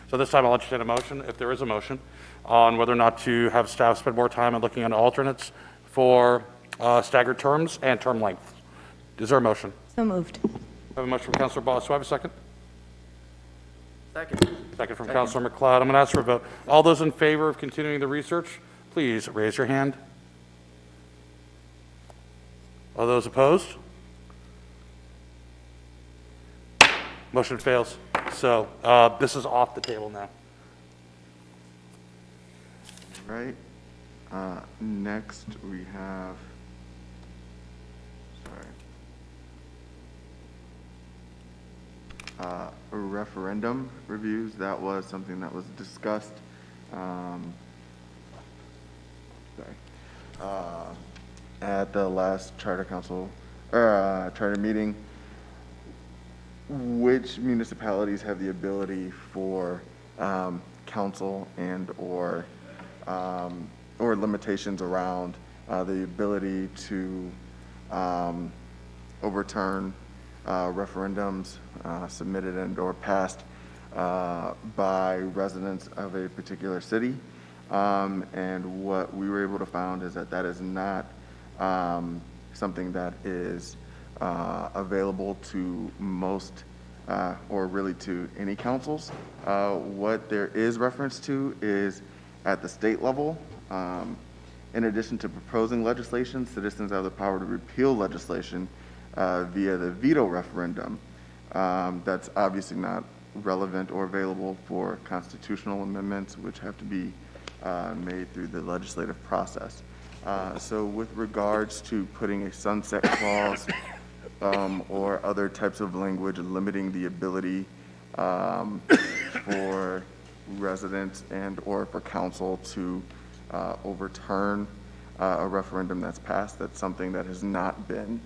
So this time I'll entertain a motion, if there is a motion, on whether or not to have staff spend more time on looking at alternates for staggered terms and term length. Is there a motion? So moved. I have a motion from Councilor Boss. Do I have a second? Second from Councilor McLeod. I'm going to ask for a vote. All those in favor of continuing the research, please raise your hand. All those opposed? Motion fails. So this is off the table now. Right. Next, we have, referendum reviews. That was something that was discussed at the last charter council, charter meeting. Which municipalities have the ability for council and or or limitations around the ability to overturn referendums submitted and/or passed by residents of a particular city. And what we were able to find is that that is not something that is available to most or really to any councils. What there is reference to is at the state level. In addition to proposing legislation, citizens have the power to repeal legislation via the veto referendum. That's obviously not relevant or available for constitutional amendments, which have to be made through the legislative process. So with regards to putting a sunset clause or other types of language limiting the ability for residents and or for council to overturn a referendum that's passed, that's something that has not been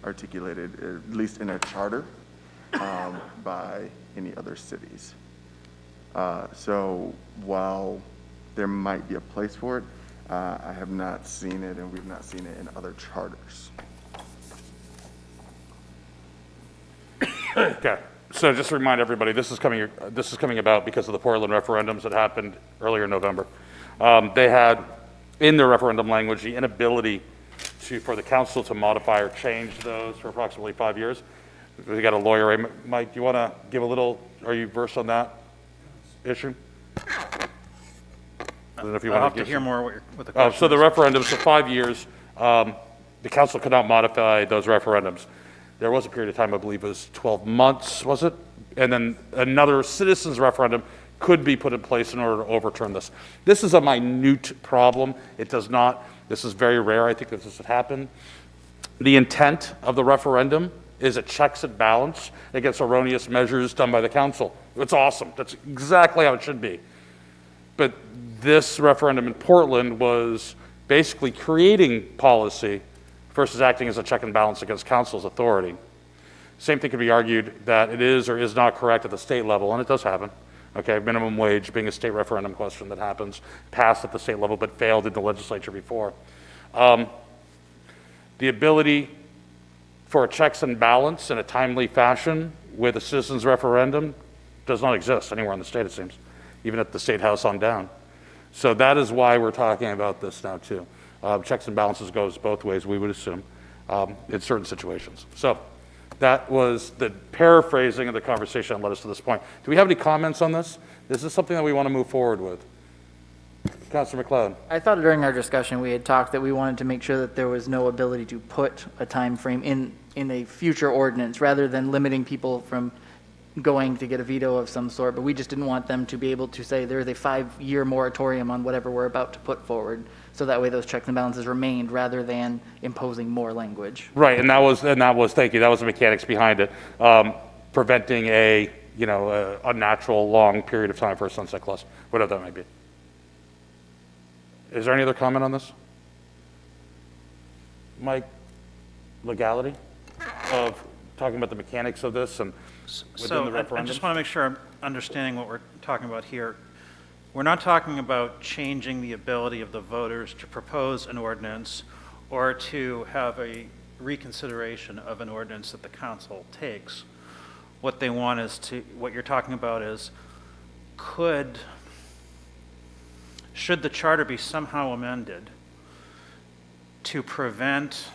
articulated, at least in a charter, by any other cities. So while there might be a place for it, I have not seen it, and we've not seen it in other charters. Okay, so just to remind everybody, this is coming about because of the Portland referendums that happened earlier in November. They had in their referendum language the inability for the council to modify or change those for approximately 5 years. We got a lawyer, right? Mike, do you want to give a little, are you versed on that issue? I don't know if you I'll want have to hear more what the Oh, question so the is. referendums, for 5 years, the council could not modify those referendums. There was a period of time, I believe it was 12 months, was it? And then another citizens referendum could be put in place in order to overturn this. This is a minute problem. It does not, this is very rare, I think that this has happened. The intent of the referendum is a checks and balance against erroneous measures done by the council. It's awesome. That's exactly how it should be. But this referendum in Portland was basically creating policy versus acting as a check and balance against council's authority. Same thing could be argued that it is or is not correct at the state level, and it does happen. Okay, minimum wage being a state referendum question that happens, passed at the state level but failed in the legislature before. The ability for a checks and balance in a timely fashion with a citizens referendum does not exist anywhere in the state, it seems, even at the state house on down. So that is why we're talking about this now too. Checks and balances goes both ways, we would assume, in certain situations. So that was the paraphrasing of the conversation that led us to this point. Do we have any comments on this? Is this something that we want to move forward with? Councilor McLeod. I thought during our discussion, we had talked that we wanted to make sure that there was no ability to put a time frame in a future ordinance, rather than limiting people from going to get a veto of some sort, but we just didn't want them to be able to say there's a 5-year moratorium on whatever we're about to put forward, so that way those checks and balances remained, rather than imposing more language. Right, and that was, thank you, that was the mechanics behind it, preventing a, unnatural long period of time for a sunset clause, whatever that might be. Is there any other comment on this? Mike, legality of talking about the mechanics of this and within So the referendum? I just want to make sure I'm understanding what we're talking about here. We're not talking about changing the ability of the voters to propose an ordinance or to have a reconsideration of an ordinance that the council takes. What they want is what you're talking about is, should the charter be somehow amended to prevent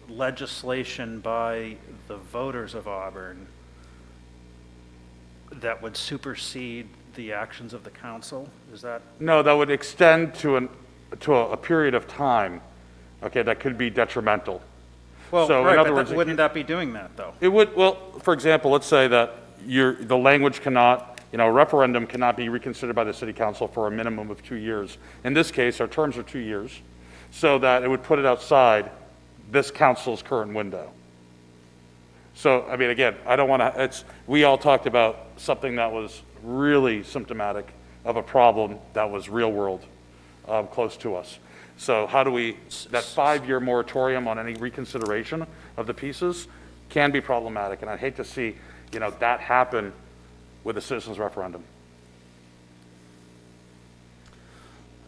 legislation by the voters of Auburn that would supersede the actions of the council? Is that? No, that would extend to a period of time, okay, that could be detrimental. Well, So, right, in other but words, wouldn't that be doing that, though? It would, well, for example, let's say that the language cannot, a referendum cannot be reconsidered by the city council for a minimum of 2 years. In this case, our terms are 2 years, so that it would put it outside this council's current window. So, I mean, again, I don't want to, we all talked about something that was really symptomatic of a problem that was real world, close to us. So how do we, that 5-year moratorium on any reconsideration of the pieces can be problematic, and I'd hate to see, that happen with a citizens referendum.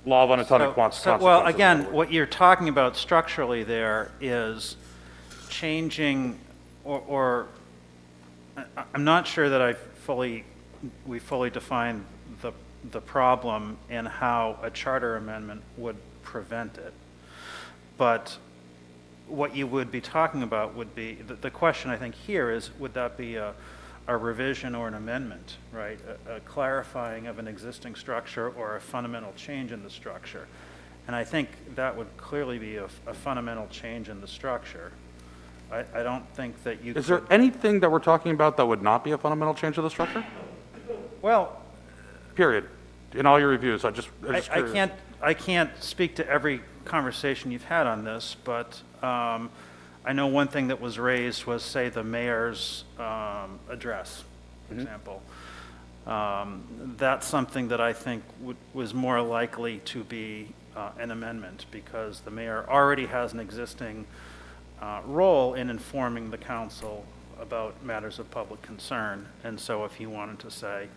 Law of unintended consequences. Well, again, what you're talking about structurally there is changing, or I'm not sure that we fully defined the problem and how a charter amendment would prevent it. But what you would be talking about would be, the question I think here is, would that be a revision or an amendment, right? A clarifying of an existing structure or a fundamental change in the structure. And I think that would clearly be a fundamental change in the structure. I don't think that you Is there anything that we're talking about that would not be a fundamental change of the structure? Well, Period. In all your reviews, I can't speak to every conversation you've had on this, but I know one thing that was raised was, say, the mayor's address, for example. That's something that I think was more likely to be an amendment, because the mayor already has an existing role in informing the council about matters of public concern. And so if he wanted to say,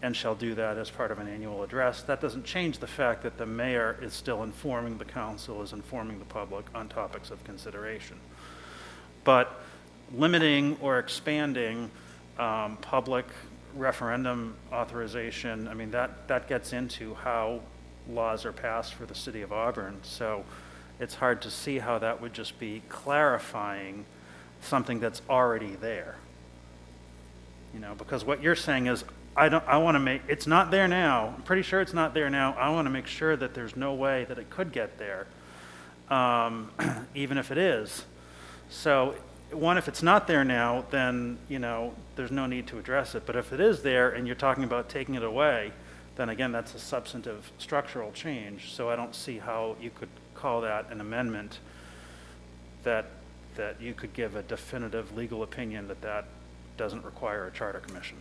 and shall do that as part of an annual address, that doesn't change the fact that the mayor is still informing the council, is informing the public on topics of consideration. But limiting or expanding public referendum authorization, I mean, that gets into how laws are passed for the city of Auburn. So it's hard to see how that would just be clarifying something that's already there. You know, because what you're saying is, I want to make, it's not there now. I'm pretty sure it's not there now. I want to make sure that there's no way that it could get there, even if it is. So, one, if it's not there now, then, you know, there's no need to address it. But if it is there and you're talking about taking it away, then again, that's a substantive structural change. So I don't see how you could call that an amendment, that you could give a definitive legal opinion that doesn't require a charter commission.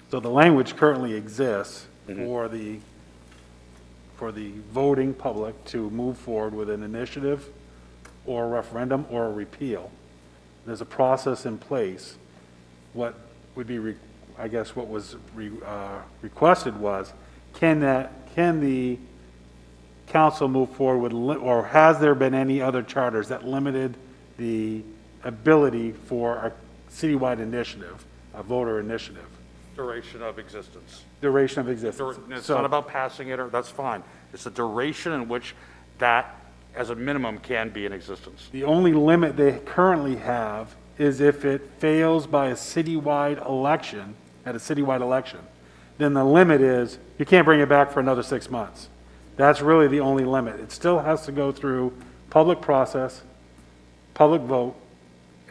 So the language currently exists for the voting public to move forward with an initiative or a referendum or a repeal. There's a process in place. What would be, I guess what was requested was, can the council move forward with, or has there been any other charters that limited the ability for a citywide initiative, a voter initiative? Duration of existence. Duration of existence. It's not about passing it, or that's fine. It's the duration in which that, as a minimum, can be in existence. The only limit they currently have is if it fails by a citywide election, at a citywide election, then the limit is you can't bring it back for another 6 months. That's really the only limit. It still has to go through public process, public vote,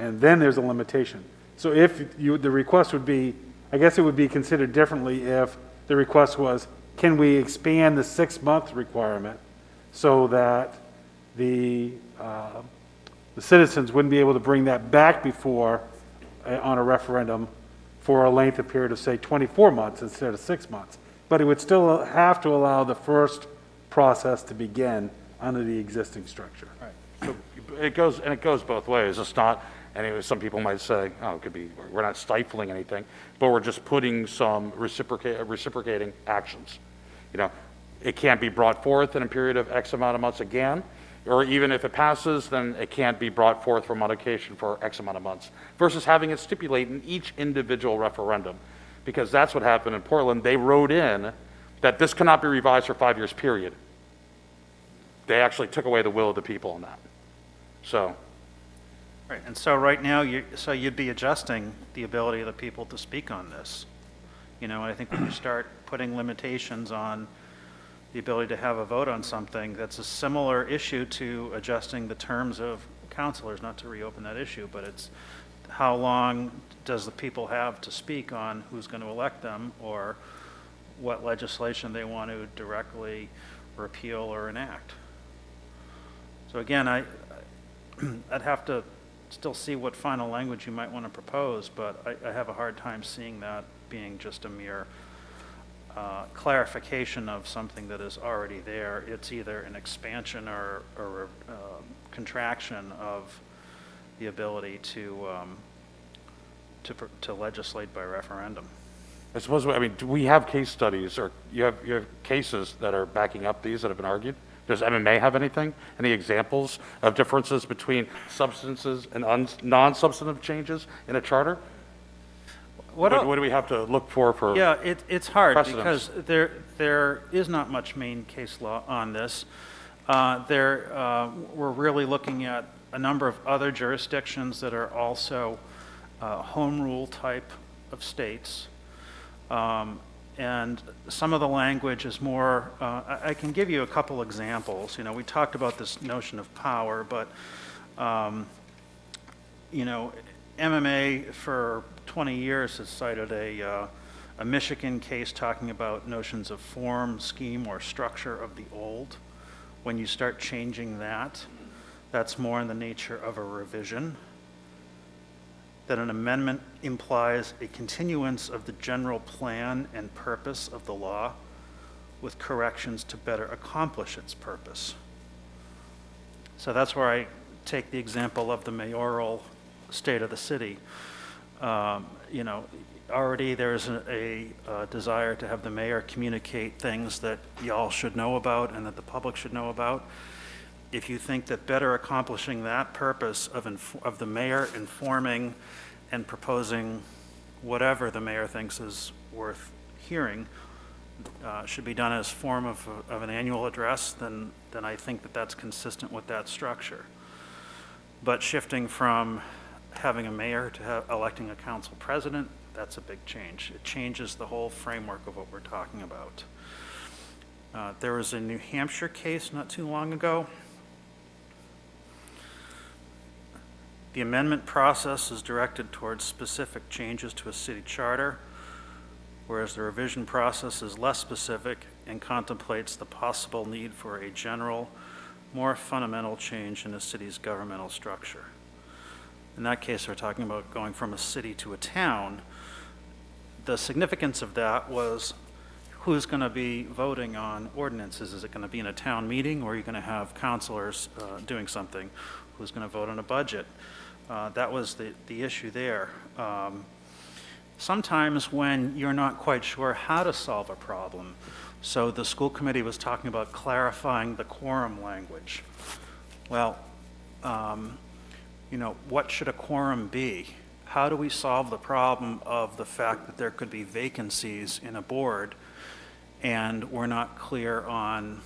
and then there's a limitation. So if the request would be, I guess it would be considered differently if the request was, can we expand the 6-month requirement so that the citizens wouldn't be able to bring that back before on a referendum for a length of period of, say, 24 months instead of 6 months. But it would still have to allow the first process to begin under the existing structure. So it goes both ways. It's not, anyway, some people might say, oh, it could be, we're not stifling anything, but we're just putting some reciprocating actions. You know, it can't be brought forth in a period of X amount of months again, or even if it passes, then it can't be brought forth for modification for X amount of months, versus having it stipulate in each individual referendum. Because that's what happened in Portland. They wrote in that this cannot be revised for 5 years, period. They actually took away the will of the people on that. So. Right, and so right now, you'd be adjusting the ability of the people to speak on this. You know, I think when you start putting limitations on the ability to have a vote on something, that's a similar issue to adjusting the terms of councilors, not to reopen that issue, but it's how long does the people have to speak on who's going to elect them, or what legislation they want to directly repeal or enact. So again, I'd have to still see what final language you might want to propose, but I have a hard time seeing that being just a mere clarification of something that is already there. It's either an expansion or contraction of the ability to legislate by referendum. I suppose, I mean, do we have case studies, or you have cases that are backing up these that have been argued? Does MMA have anything? Any examples of differences between substances and non-substantive changes in a charter? What do we have to look for? Yeah, it's hard precedents? because there is not much Maine case law on this. We're really looking at a number of other jurisdictions that are also home rule type of states. And some of the language is more, I can give you a couple examples. You know, we talked about this notion of power, but, you know, MMA for 20 years has cited a Michigan case talking about notions of form, scheme, or structure of the old. When you start changing that, that's more in the nature of a revision. That an amendment implies a continuance of the general plan and purpose of the law with corrections to better accomplish its purpose. So that's where I take the example of the mayoral state of the city. You know, already there's a desire to have the mayor communicate things that y'all should know about and that the public should know about. If you think that better accomplishing that purpose of the mayor informing and proposing whatever the mayor thinks is worth hearing should be done as form of an annual address, then I think that that's consistent with that structure. But shifting from having a mayor to electing a council president, that's a big change. It changes the whole framework of what we're talking about. There was a New Hampshire case not too long ago. The amendment process is directed towards specific changes to a city charter, whereas the revision process is less specific and contemplates the possible need for a general, more fundamental change in a city's governmental structure. In that case, we're talking about going from a city to a town. The significance of that was who's going to be voting on ordinances. Is it going to be in a town meeting, or are you going to have councilors doing something? Who's going to vote on a budget? That was the issue there. Sometimes when you're not quite sure how to solve a problem, so the school committee was talking about clarifying the quorum language. Well, you know, what should a quorum be? How do we solve the problem of the fact that there could be vacancies in a board and we're not clear on,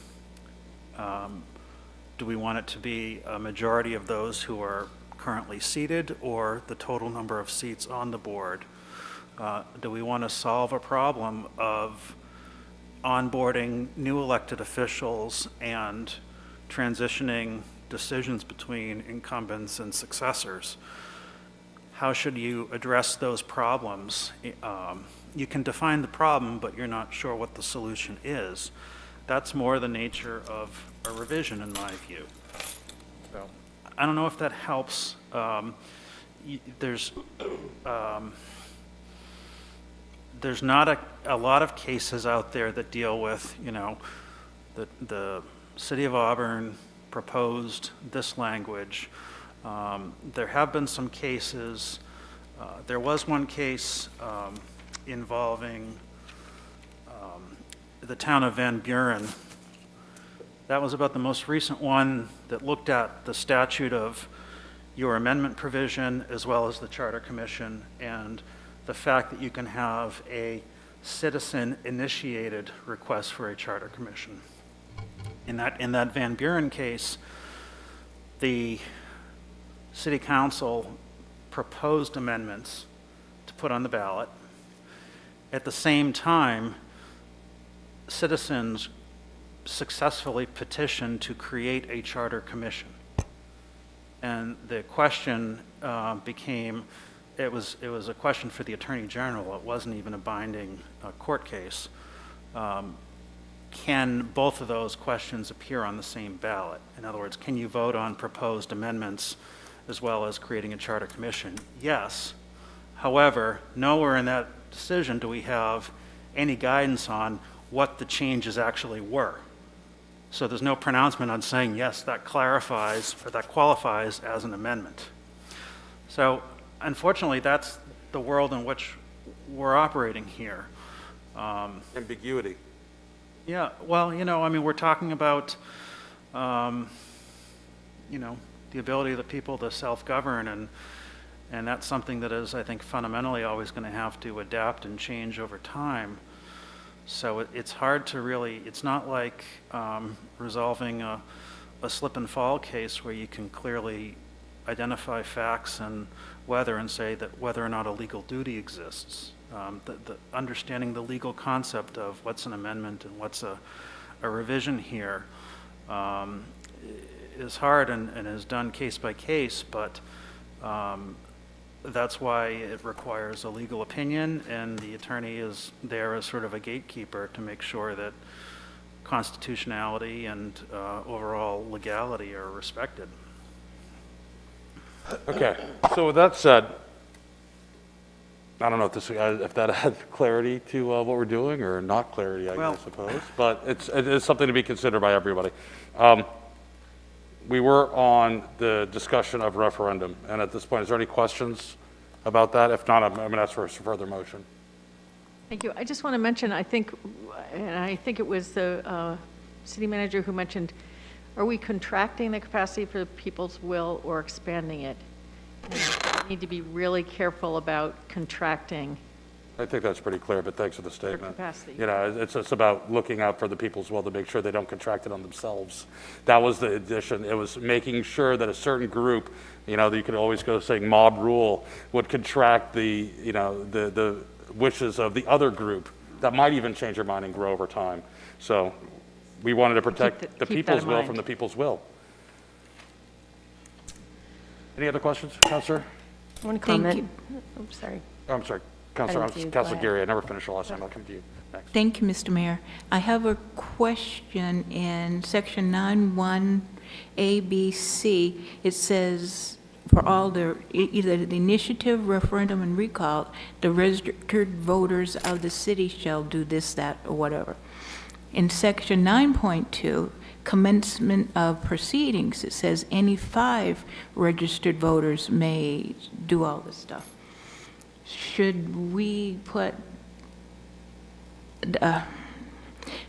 do we want it to be a majority of those who are currently seated or the total number of seats on the board? Do we want to solve a problem of onboarding new elected officials and transitioning decisions between incumbents and successors? How should you address those problems? You can define the problem, but you're not sure what the solution is. That's more the nature of a revision in my view. So I don't know if that helps. There's not a lot of cases out there that deal with, you know, the City of Auburn proposed this language. There have been some cases. There was one case involving the town of Van Buren. That was about the most recent one that looked at the statute of your amendment provision as well as the Charter Commission and the fact that you can have a citizen-initiated request for a Charter Commission. In that Van Buren case, the City Council proposed amendments to put on the ballot. At the same time, citizens successfully petitioned to create a Charter Commission. And the question became, it was a question for the Attorney General. It wasn't even a binding court case. Can both of those questions appear on the same ballot? In other words, can you vote on proposed amendments as well as creating a Charter Commission? Yes. However, nowhere in that decision do we have any guidance on what the changes actually were. So there's no pronouncement on saying, yes, that clarifies or that qualifies as an amendment. So unfortunately, that's the world in which we're operating here. Ambiguity. Yeah, well, I mean, we're talking about, the ability of the people to self-govern, and that's something that is, I think, fundamentally always going to have to adapt and change over time. So it's hard to really, it's not like resolving a slip and fall case where you can clearly identify facts and say that whether or not a legal duty exists. The understanding the legal concept of what's an amendment and what's a revision here is hard and is done case by case, but that's why it requires a legal opinion, and the attorney is there as sort of a gatekeeper to make sure that constitutionality and overall legality are respected. Okay, so with that said, I don't know if that adds clarity to what we're doing or not clarity, I suppose, but it is something to be considered by everybody. We were on the discussion of referendum, and at this point, is there any questions about that? If not, I'm going to ask for a further motion. Thank you. I just want to mention, I think it was the city manager who mentioned, are we contracting the capacity for the people's will or expanding it? And we need to be really careful about contracting. I think that's pretty clear, but thanks for the statement. capacity. It's about looking out for the people's will to make sure they don't contract it on themselves. That was the addition. It was making sure that a certain group, you could always go saying mob rule, would contract the wishes of the other group that might even change their mind and grow over time. So we wanted to protect the people's will from the people's will. Any other questions, Councilor? One Thank comment. you. Oh, sorry. Oh, I'm sorry, Councilor Go Geary. I never finished the last time. I'll come to you next. Thank you, Mr. Mayor. I have a question in section 9(1) A, B, C. It says for all either the initiative, referendum, and recall, the registered voters of the city shall do this, that, or whatever. In section 9.2, commencement of proceedings, it says any 5 registered voters may do all this stuff. Should we put the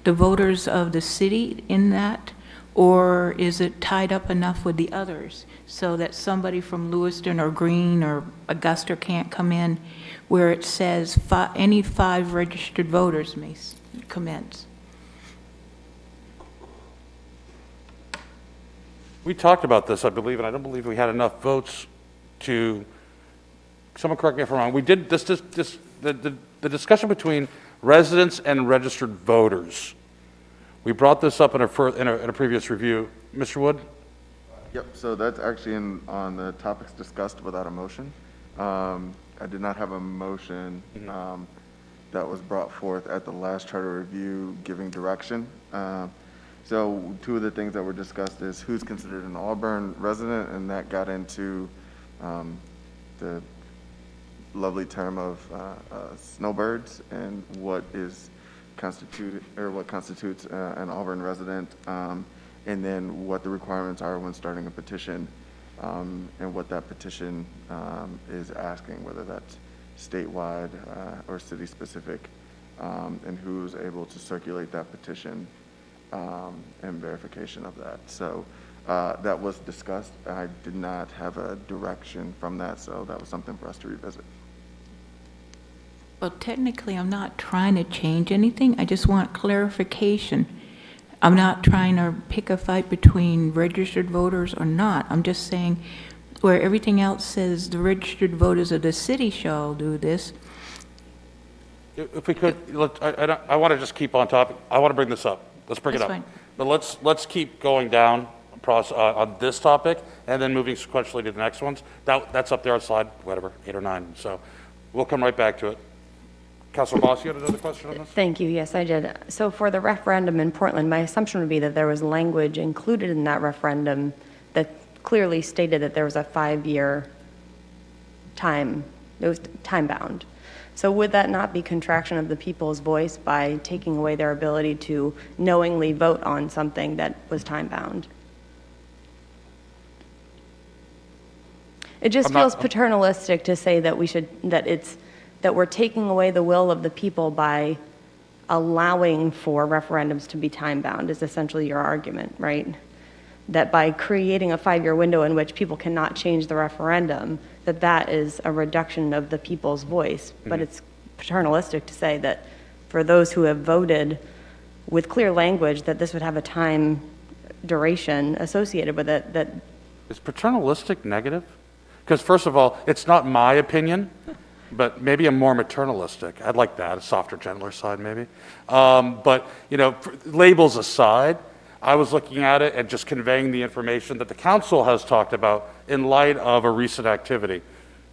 voters of the city in that, or is it tied up enough with the others so that somebody from Lewiston or Greene or Augusta can't come in where it says any 5 registered voters may commence? We talked about this, I believe, and I don't believe we had enough votes to, someone correct me if I'm wrong, we did the discussion between residents and registered voters. We brought this up in a previous review. Mr. Wood? Yep, so that's actually on the topics discussed without a motion. I did not have a motion that was brought forth at the last charter review giving direction. So 2 of the things that were discussed is who's considered an Auburn resident, and that got into the lovely term of snowbirds and what constitutes an Auburn resident, and then what the requirements are when starting a petition, and what that petition is asking, whether that's statewide or city specific, and who's able to circulate that petition. And verification of that. So that was discussed. I did not have a direction from that, so that was something for us to revisit. Well, technically, I'm not trying to change anything. I just want clarification. I'm not trying to pick a fight between registered voters or not. I'm just saying where everything else says the registered voters of the city shall do this. If we could, I want to just keep on topic. I want to bring this up. Let's bring it up. Fine. But let's keep going down on this topic and then moving sequentially to the next ones. That's up there on slide, whatever, 8 or 9. So we'll come right back to it. Councilor Boss, you had another question on this? Thank you. Yes, I did. So for the referendum in Portland, my assumption would be that there was language included in that referendum that clearly stated that there was a 5-year time, it was time-bound. So would that not be contraction of the people's voice by taking away their ability to knowingly vote on something that was time-bound? It just feels paternalistic to say that that we're taking away the will of the people by allowing for referendums to be time-bound is essentially your argument, right? That by creating a 5-year window in which people cannot change the referendum, that is a reduction of the people's voice. But it's paternalistic to say that for those who have voted with clear language that this would have a time duration associated with it, that Is paternalistic negative? Because first of all, it's not my opinion, but maybe I'm more maternalistic. I'd like that, a softer, gentler side maybe. But, you know, labels aside, I was looking at it and just conveying the information that the council has talked about in light of a recent activity.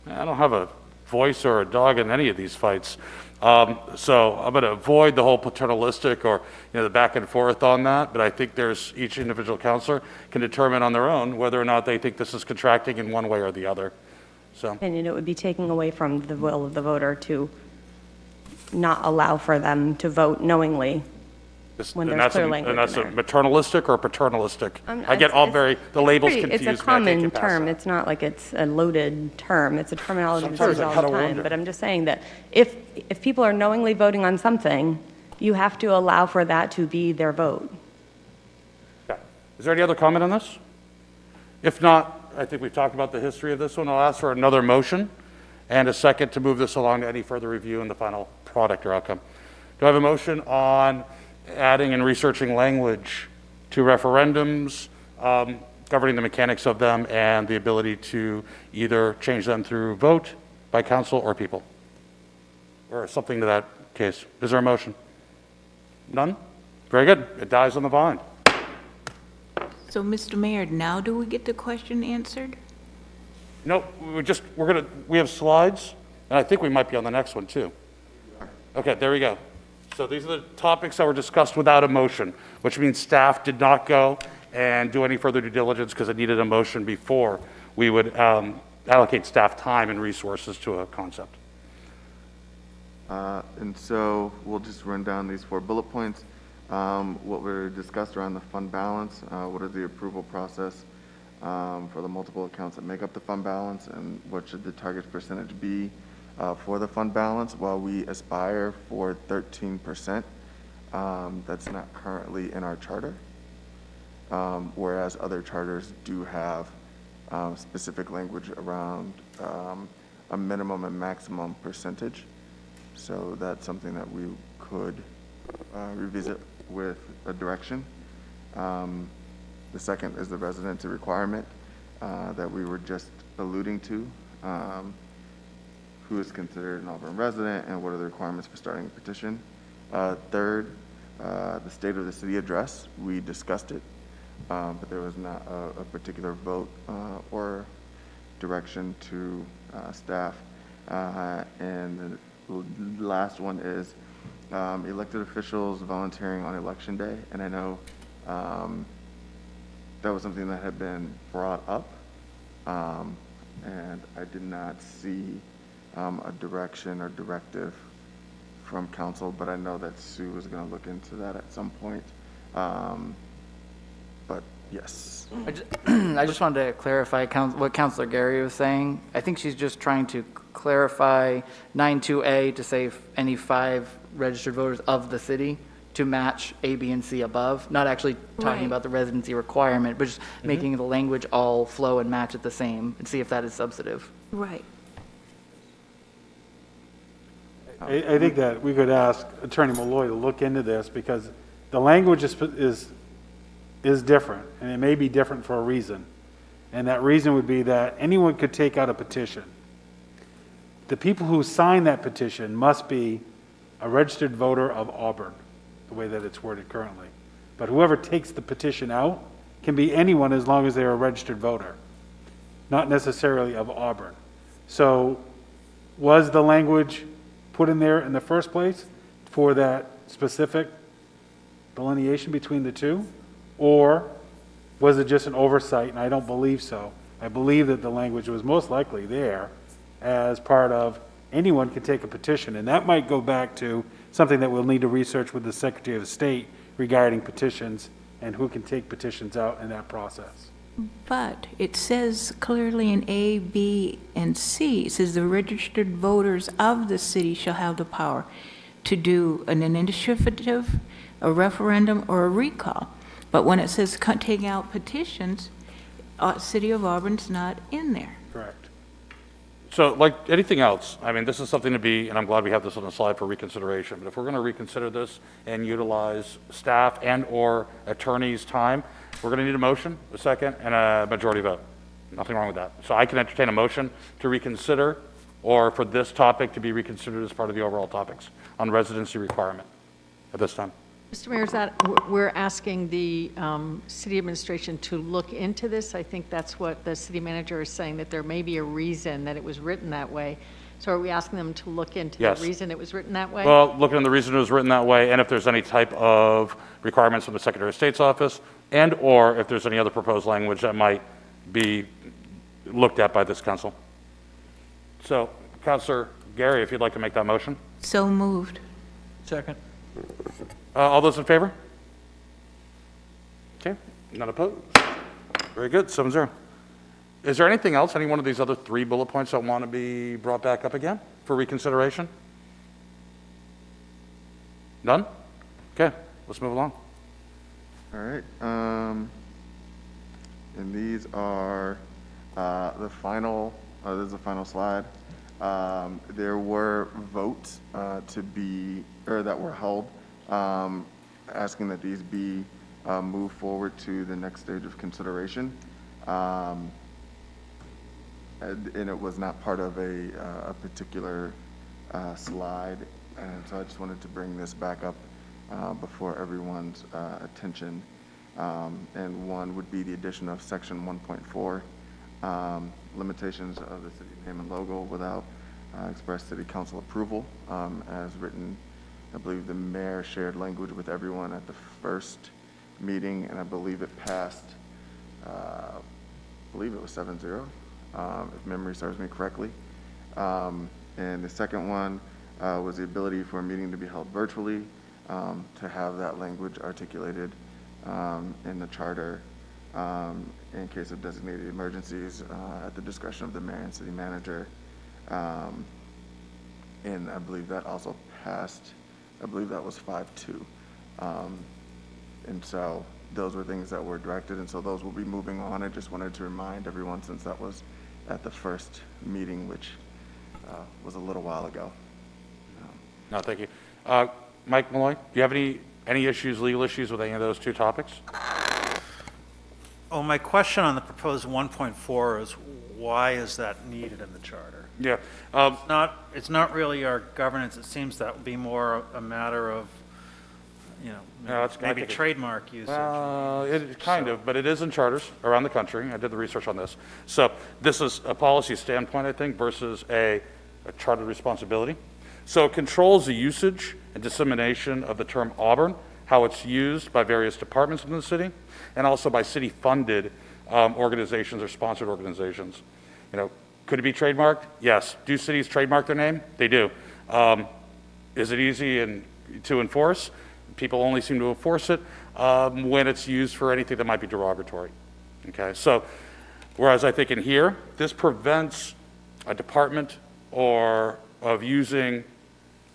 I don't have a voice or a dog in any of these fights. So I'm going to avoid the whole paternalistic or, you know, the back and forth on that, but I think there's each individual counselor can determine on their own whether or not they think this is contracting in one way or the other. So, opinion, it would be taking away from the will of the voter to not allow for them to vote knowingly when there's clear language in and that's there. a maternalistic or paternalistic? I get the labels confused. It's a common term. It's not like it's a loaded term. It's a terminology that's used all the time. But I'm just saying that if people are knowingly voting on something, you have to allow for that to be their vote. Okay. Is there any other comment on this? If not, I think we've talked about the history of this one. I'll ask for another motion and a second to move this along to any further review in the final product or outcome. Do I have a motion on adding and researching language to referendums, governing the mechanics of them and the ability to either change them through vote by council or people? Or something to that case. Is there a motion? None? Very good. It dies on the vine. So, Mr. Mayor, now do we get the question answered? No, we have slides, and I think we might be on the next one too. Okay, there we go. So these are the topics that were discussed without a motion, which means staff did not go and do any further due diligence because it needed a motion before we would allocate staff time and resources to a concept. And so we'll just run down these 4 bullet points. What were discussed around the fund balance, what is the approval process for the multiple accounts that make up the fund balance, and what should the target percentage be for the fund balance? While we aspire for 13%, that's not currently in our charter, whereas other charters do have specific language around a minimum and maximum percentage. So that's something that we could revisit with a direction. The second is the residency requirement that we were just alluding to. Who is considered an Auburn resident and what are the requirements for starting a petition? Third, the state of the city address. We discussed it, but there was not a particular vote or direction to staff. And the last one is elected officials volunteering on election day. And I know that was something that had been brought up, and I did not see a direction or directive from council, but I know that Sue was going to look into that at some point. But yes. I just wanted to clarify what Councilor Gary was saying. I think she's just trying to clarify 9.2A to say any 5 registered voters of the city to match A, B, and C above, not actually talking Right. about the residency requirement, but just making the language all flow and match it the same and see if that is substantive. Right. I think that we could ask Attorney Malloy to look into this because the language is different, and it may be different for a reason. And that reason would be that anyone could take out a petition. The people who sign that petition must be a registered voter of Auburn, the way that it's worded currently. But whoever takes the petition out can be anyone as long as they're a registered voter, not necessarily of Auburn. So was the language put in there in the first place for that specific delineation between the two? Or was it just an oversight? And I don't believe so. I believe that the language was most likely there as part of anyone can take a petition. And that might go back to something that we'll need to research with the Secretary of State regarding petitions and who can take petitions out in that process. But it says clearly in A, B, and C, it says the registered voters of the city shall have the power. to do an initiative, a referendum, or a recall. But when it says take out petitions, City of Auburn's not in there. Correct. So like anything else, I mean, this is something to be, and I'm glad we have this on the slide for reconsideration, but if we're going to reconsider this and utilize staff and/or attorney's time, we're going to need a motion, a second, and a majority vote. Nothing wrong with that. So I can entertain a motion to reconsider or for this topic to be reconsidered as part of the overall topics on residency requirement at this time. Mr. Mayor, is that, we're asking the city administration to look into this? I think that's what the city manager is saying, that there may be a reason that it was written that way. So are we asking them to look into Yes. the reason it was written that way? Well, looking at the reason it was written that way, and if there's any type of requirements from the Secretary of State's office, and/or if there's any other proposed language that might be looked at by this council. So, Councilor Gary, if you'd like to make that motion. So moved. Second. All those in favor? Okay, none opposed. Very good, 7-0. Is there anything else, any one of these other 3 bullet points that want to be brought back up again for reconsideration? None? Okay, let's move along. All right, and these are the final, this is the final slide. There were votes that were held, asking that these be moved forward to the next stage of consideration. And it was not part of a particular slide, and so I just wanted to bring this back up before everyone's attention. And one would be the addition of section 1.4, limitations of the city name and logo without express city council approval, as written. I believe the mayor shared language with everyone at the first meeting, and I believe it passed, I believe it was 7-0, if memory serves me correctly. And the second one was the ability for a meeting to be held virtually, to have that language articulated in the charter in case of designated emergencies at the discretion of the mayor and city manager. And I believe that also passed. I believe that was 5-2. And so those were things that were directed, and so those will be moving on. I just wanted to remind everyone, since that was at the first meeting, which was a little while ago. No, thank you. Mike Malloy, do you have any issues, legal issues with any of those 2 topics? Oh, my question on the proposed 1.4 is, why is that needed in the charter? Yeah. It's not really our governance. It seems that would be more a matter of, maybe trademark usage. It kind of, but it is in charters around the country. I did the research on this. So this is a policy standpoint, I think, versus a charter responsibility. So it controls the usage and dissemination of the term Auburn, how it's used by various departments within the city, and also by city-funded organizations or sponsored organizations. Could it be trademarked? Yes. Do cities trademark their name? They do. Is it easy to enforce? People only seem to enforce it when it's used for anything that might be derogatory. Okay, so whereas I think in here, this prevents a department of using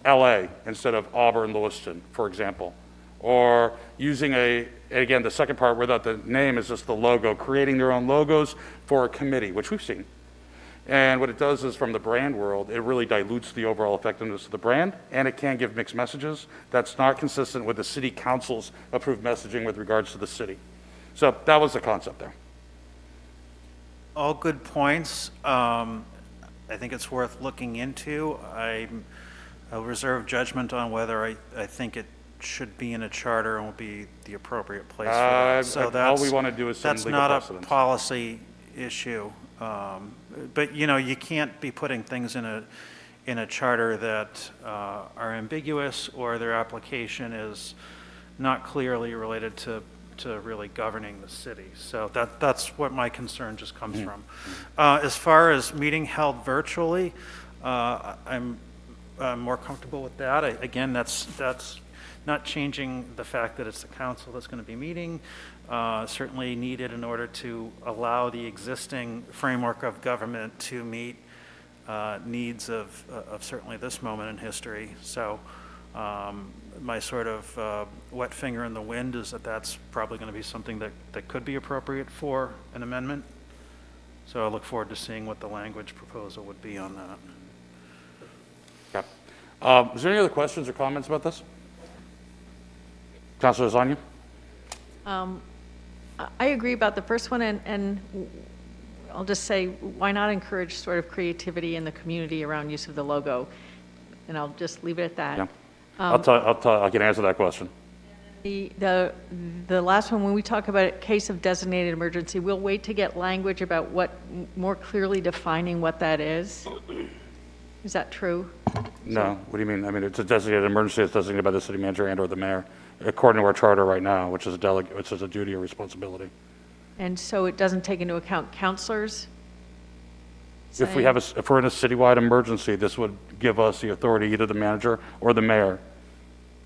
LA instead of Auburn, Lewiston, for example, or using again, the second part where the name is just the logo, creating their own logos for a committee, which we've seen. And what it does is, from the brand world, it really dilutes the overall effectiveness of the brand, and it can give mixed messages. That's not consistent with the city council's approved messaging with regards to the city. So that was the concept there. All good points. I think it's worth looking into. I'll reserve judgment on whether I think it should be in a charter and will be the appropriate place for that. So all we want to do is send that's legal not precedents. a policy issue. But you can't be putting things in a charter that are ambiguous, or their application is not clearly related to really governing the city. So that's what my concern just comes from. As far as meeting held virtually, I'm more comfortable with that. Again, that's not changing the fact that it's the council that's going to be meeting. Certainly needed in order to allow the existing framework of government to meet needs of certainly this moment in history. So My sort of wet finger in the wind is that that's probably going to be something that could be appropriate for an amendment. So I look forward to seeing what the language proposal would be on that. Okay. Is there any other questions or comments about this? Councilor Zanya? I agree about the first one, and I'll just say, why not encourage sort of creativity in the community around use of the logo? And I'll just leave it at that. Yeah. I can answer that question. The last one, when we talk about a case of designated emergency, we'll wait to get language about what, more clearly defining what that is. Is that true? No. What do you mean? I mean, it's a designated emergency. It's designated by the city manager and/or the mayor, according to our charter right now, which is a duty or responsibility. And so it doesn't take into account counselors? If we're in a citywide emergency, this would give us the authority, either the manager or the mayor,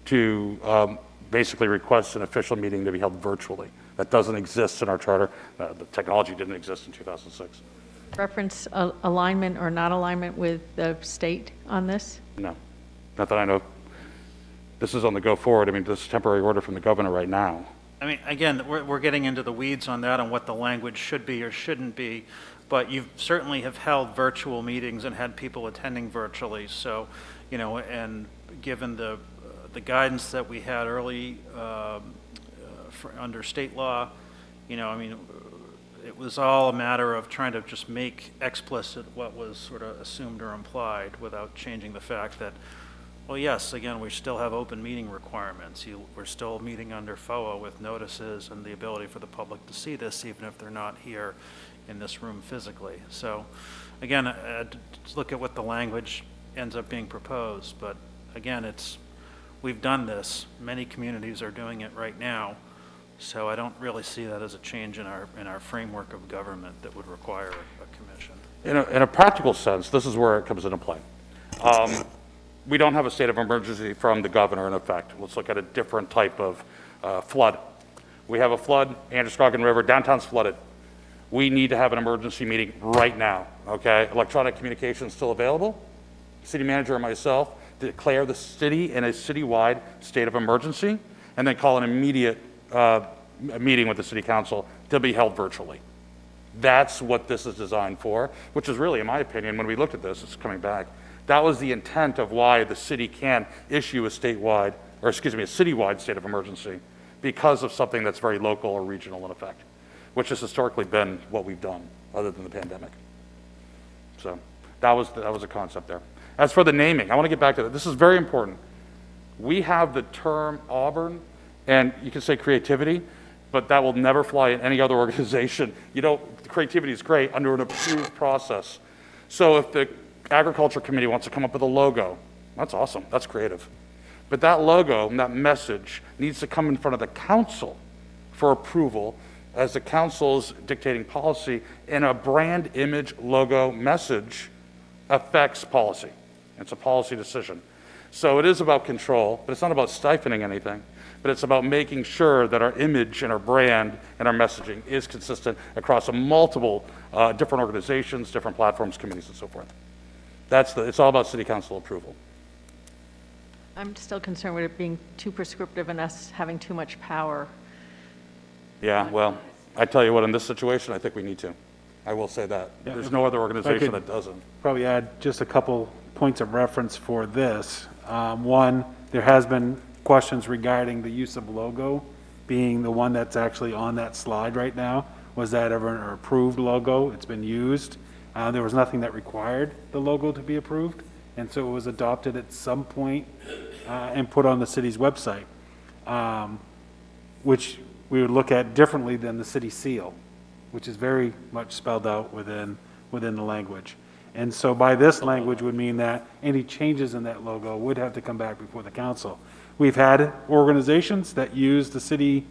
to basically request an official meeting to be held virtually. That doesn't exist in our charter. The technology didn't exist in 2006. Reference alignment or not alignment with the state on this? No, not that I know. This is on the go forward. I mean, this is temporary order from the governor right now. I mean, again, we're getting into the weeds on that, on what the language should be or shouldn't be, but you certainly have held virtual meetings and had people attending virtually. So, you know, and given the guidance that we had early under state law, you know, I mean, it was all a matter of trying to just make explicit what was sort of assumed or implied without changing the fact that, well, yes, again, we still have open meeting requirements. We're still meeting under FOA with notices and the ability for the public to see this, even if they're not here in this room physically. So, again, just look at what the language ends up being proposed. But again, we've done this. Many communities are doing it right now. So I don't really see that as a change in our framework of government that would require a commission. In a practical sense, this is where it comes into play. We don't have a state of emergency from the governor in effect. Let's look at a different type of flood. We have a flood, Androscoggin River, downtown's flooded. We need to have an emergency meeting right now, okay? Electronic communication is still available. City manager and myself declare the city in a citywide state of emergency, and then call an immediate meeting with the city council to be held virtually. That's what this is designed for, which is really, in my opinion, when we looked at this, it's coming back, that was the intent of why the city can issue a statewide, or excuse me, a citywide state of emergency, because of something that's very local or regional in effect, which has historically been what we've done, other than the pandemic. So that was a concept there. As for the naming, I want to get back to that. This is very important. We have the term Auburn, and you can say creativity, but that will never fly in any other organization. You know, creativity is great under an approved process. So if the Agriculture Committee wants to come up with a logo, that's awesome, that's creative. But that logo and that message needs to come in front of the council for approval, as the council's dictating policy, and a brand image logo message affects policy. It's a policy decision. So it is about control, but it's not about stifling anything, but it's about making sure that our image and our brand and our messaging is consistent across multiple different organizations, different platforms, committees, and so forth. It's all about city council approval. I'm still concerned with it being too prescriptive and us having too much power. Yeah, well, I tell you what, in this situation, I think we need to. I will say that. Yeah. There's no other organization could that doesn't. Probably add just a couple points of reference for this. One, there has been questions regarding the use of logo being the one that's actually on that slide right now. Was that ever an approved logo? It's been used. There was nothing that required the logo to be approved, and so it was adopted at some point and put on the city's website, which we would look at differently than the city seal, which is very much spelled out within the language. And so by this language would mean that any changes in that logo would have to come back before the council. We've had organizations that use the city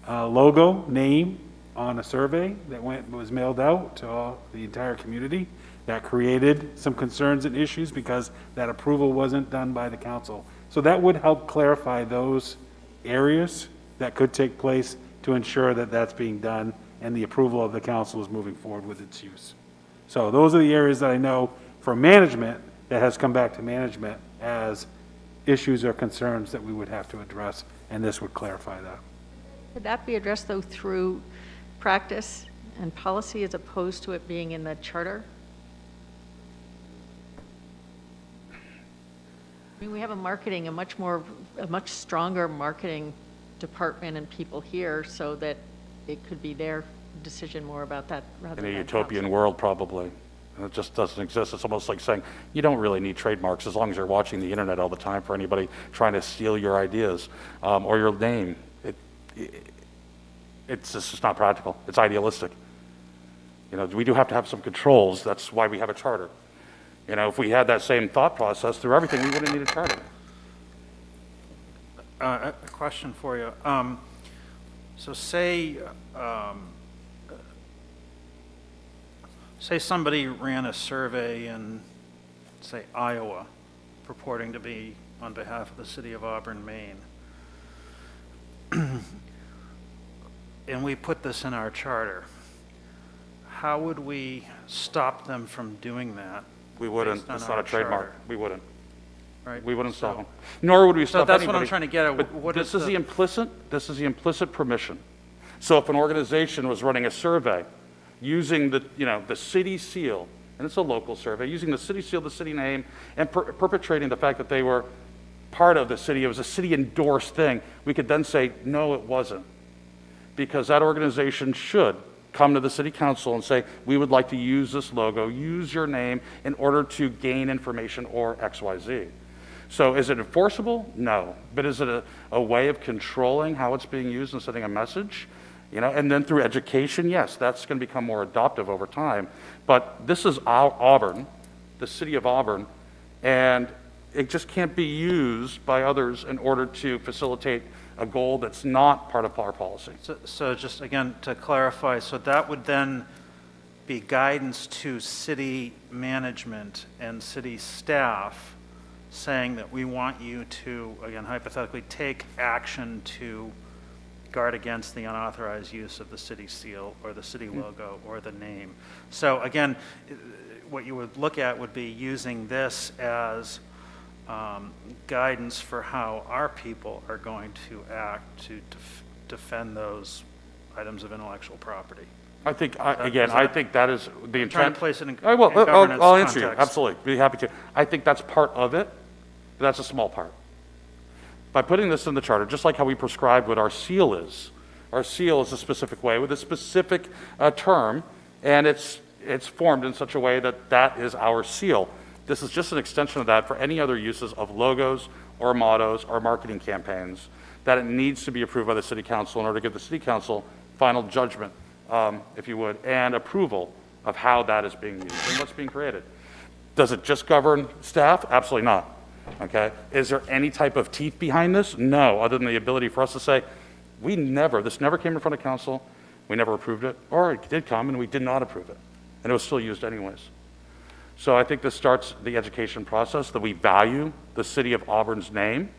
logo name on a survey that was mailed out to the entire community. That created some concerns and issues because that approval wasn't done by the council. So that would help clarify those areas that could take place to ensure that that's being done and the approval of the council is moving forward with its use. So those are the areas that I know for management that has come back to management as issues or concerns that we would have to address, and this would clarify that. Could that be addressed, though, through practice and policy as opposed to it being in the charter? I mean, we have a much stronger marketing department and people here, so that it could be their decision more about that rather In than a utopian council. world, probably. And it just doesn't exist. It's almost like saying, you don't really need trademarks as long as you're watching the internet all the time for anybody trying to steal your ideas or your name. It's just not practical. It's idealistic. You know, we do have to have some controls. That's why we have a charter. You know, if we had that same thought process through everything, we wouldn't need a charter. A question for you. So say somebody ran a survey in, say, Iowa, purporting to be on behalf of the City of Auburn, Maine. And we put this in our charter. How would we stop them from doing that? We wouldn't. based on It's not our a trademark. charter? We wouldn't. Right. We wouldn't stop So- them. Nor would we So stop that's anybody. what I'm trying to get at. But What this is is the implicit permission. So if an organization was running a survey using the city seal, and it's a local survey, using the city seal, the city name, and perpetrating the fact that they were part of the city, it was a city endorsed thing, we could then say, no, it wasn't. Because that organization should come to the city council and say, we would like to use this logo, use your name in order to gain information or XYZ. So is it enforceable? No. But is it a way of controlling how it's being used and sending a message? You know, and then through education, yes, that's going to become more adoptive over time. But this is Auburn, the city of Auburn, and it just can't be used by others in order to facilitate a goal that's not part of our policy. So just again, to clarify, so that would then be guidance to city management and city staff saying that we want you to, again, hypothetically, take action to guard against the unauthorized use of the city seal or the city logo or the name. So again, what you would look at would be using this as guidance for how our people are going to act to defend those items of intellectual property. I think, I think that is the intent. Trying to place it in I will. governance I'll answer you, context. absolutely, be happy to. I think that's part of it, but that's a small part. By putting this in the charter, just like how we prescribe what our seal is a specific way with a specific term, and it's formed in such a way that that is our seal. This is just an extension of that for any other uses of logos or mottos or marketing campaigns, that it needs to be approved by the city council in order to give the city council final judgment, if you would, and approval of how that is being used and what's being created. Does it just govern staff? Absolutely not. Okay? Is there any type of teeth behind this? No, other than the ability for us to say, this never came in front of council, we never approved it, or it did come and we did not approve it, and it was still used anyways. So I think this starts the education process, that we value the city of Auburn's name,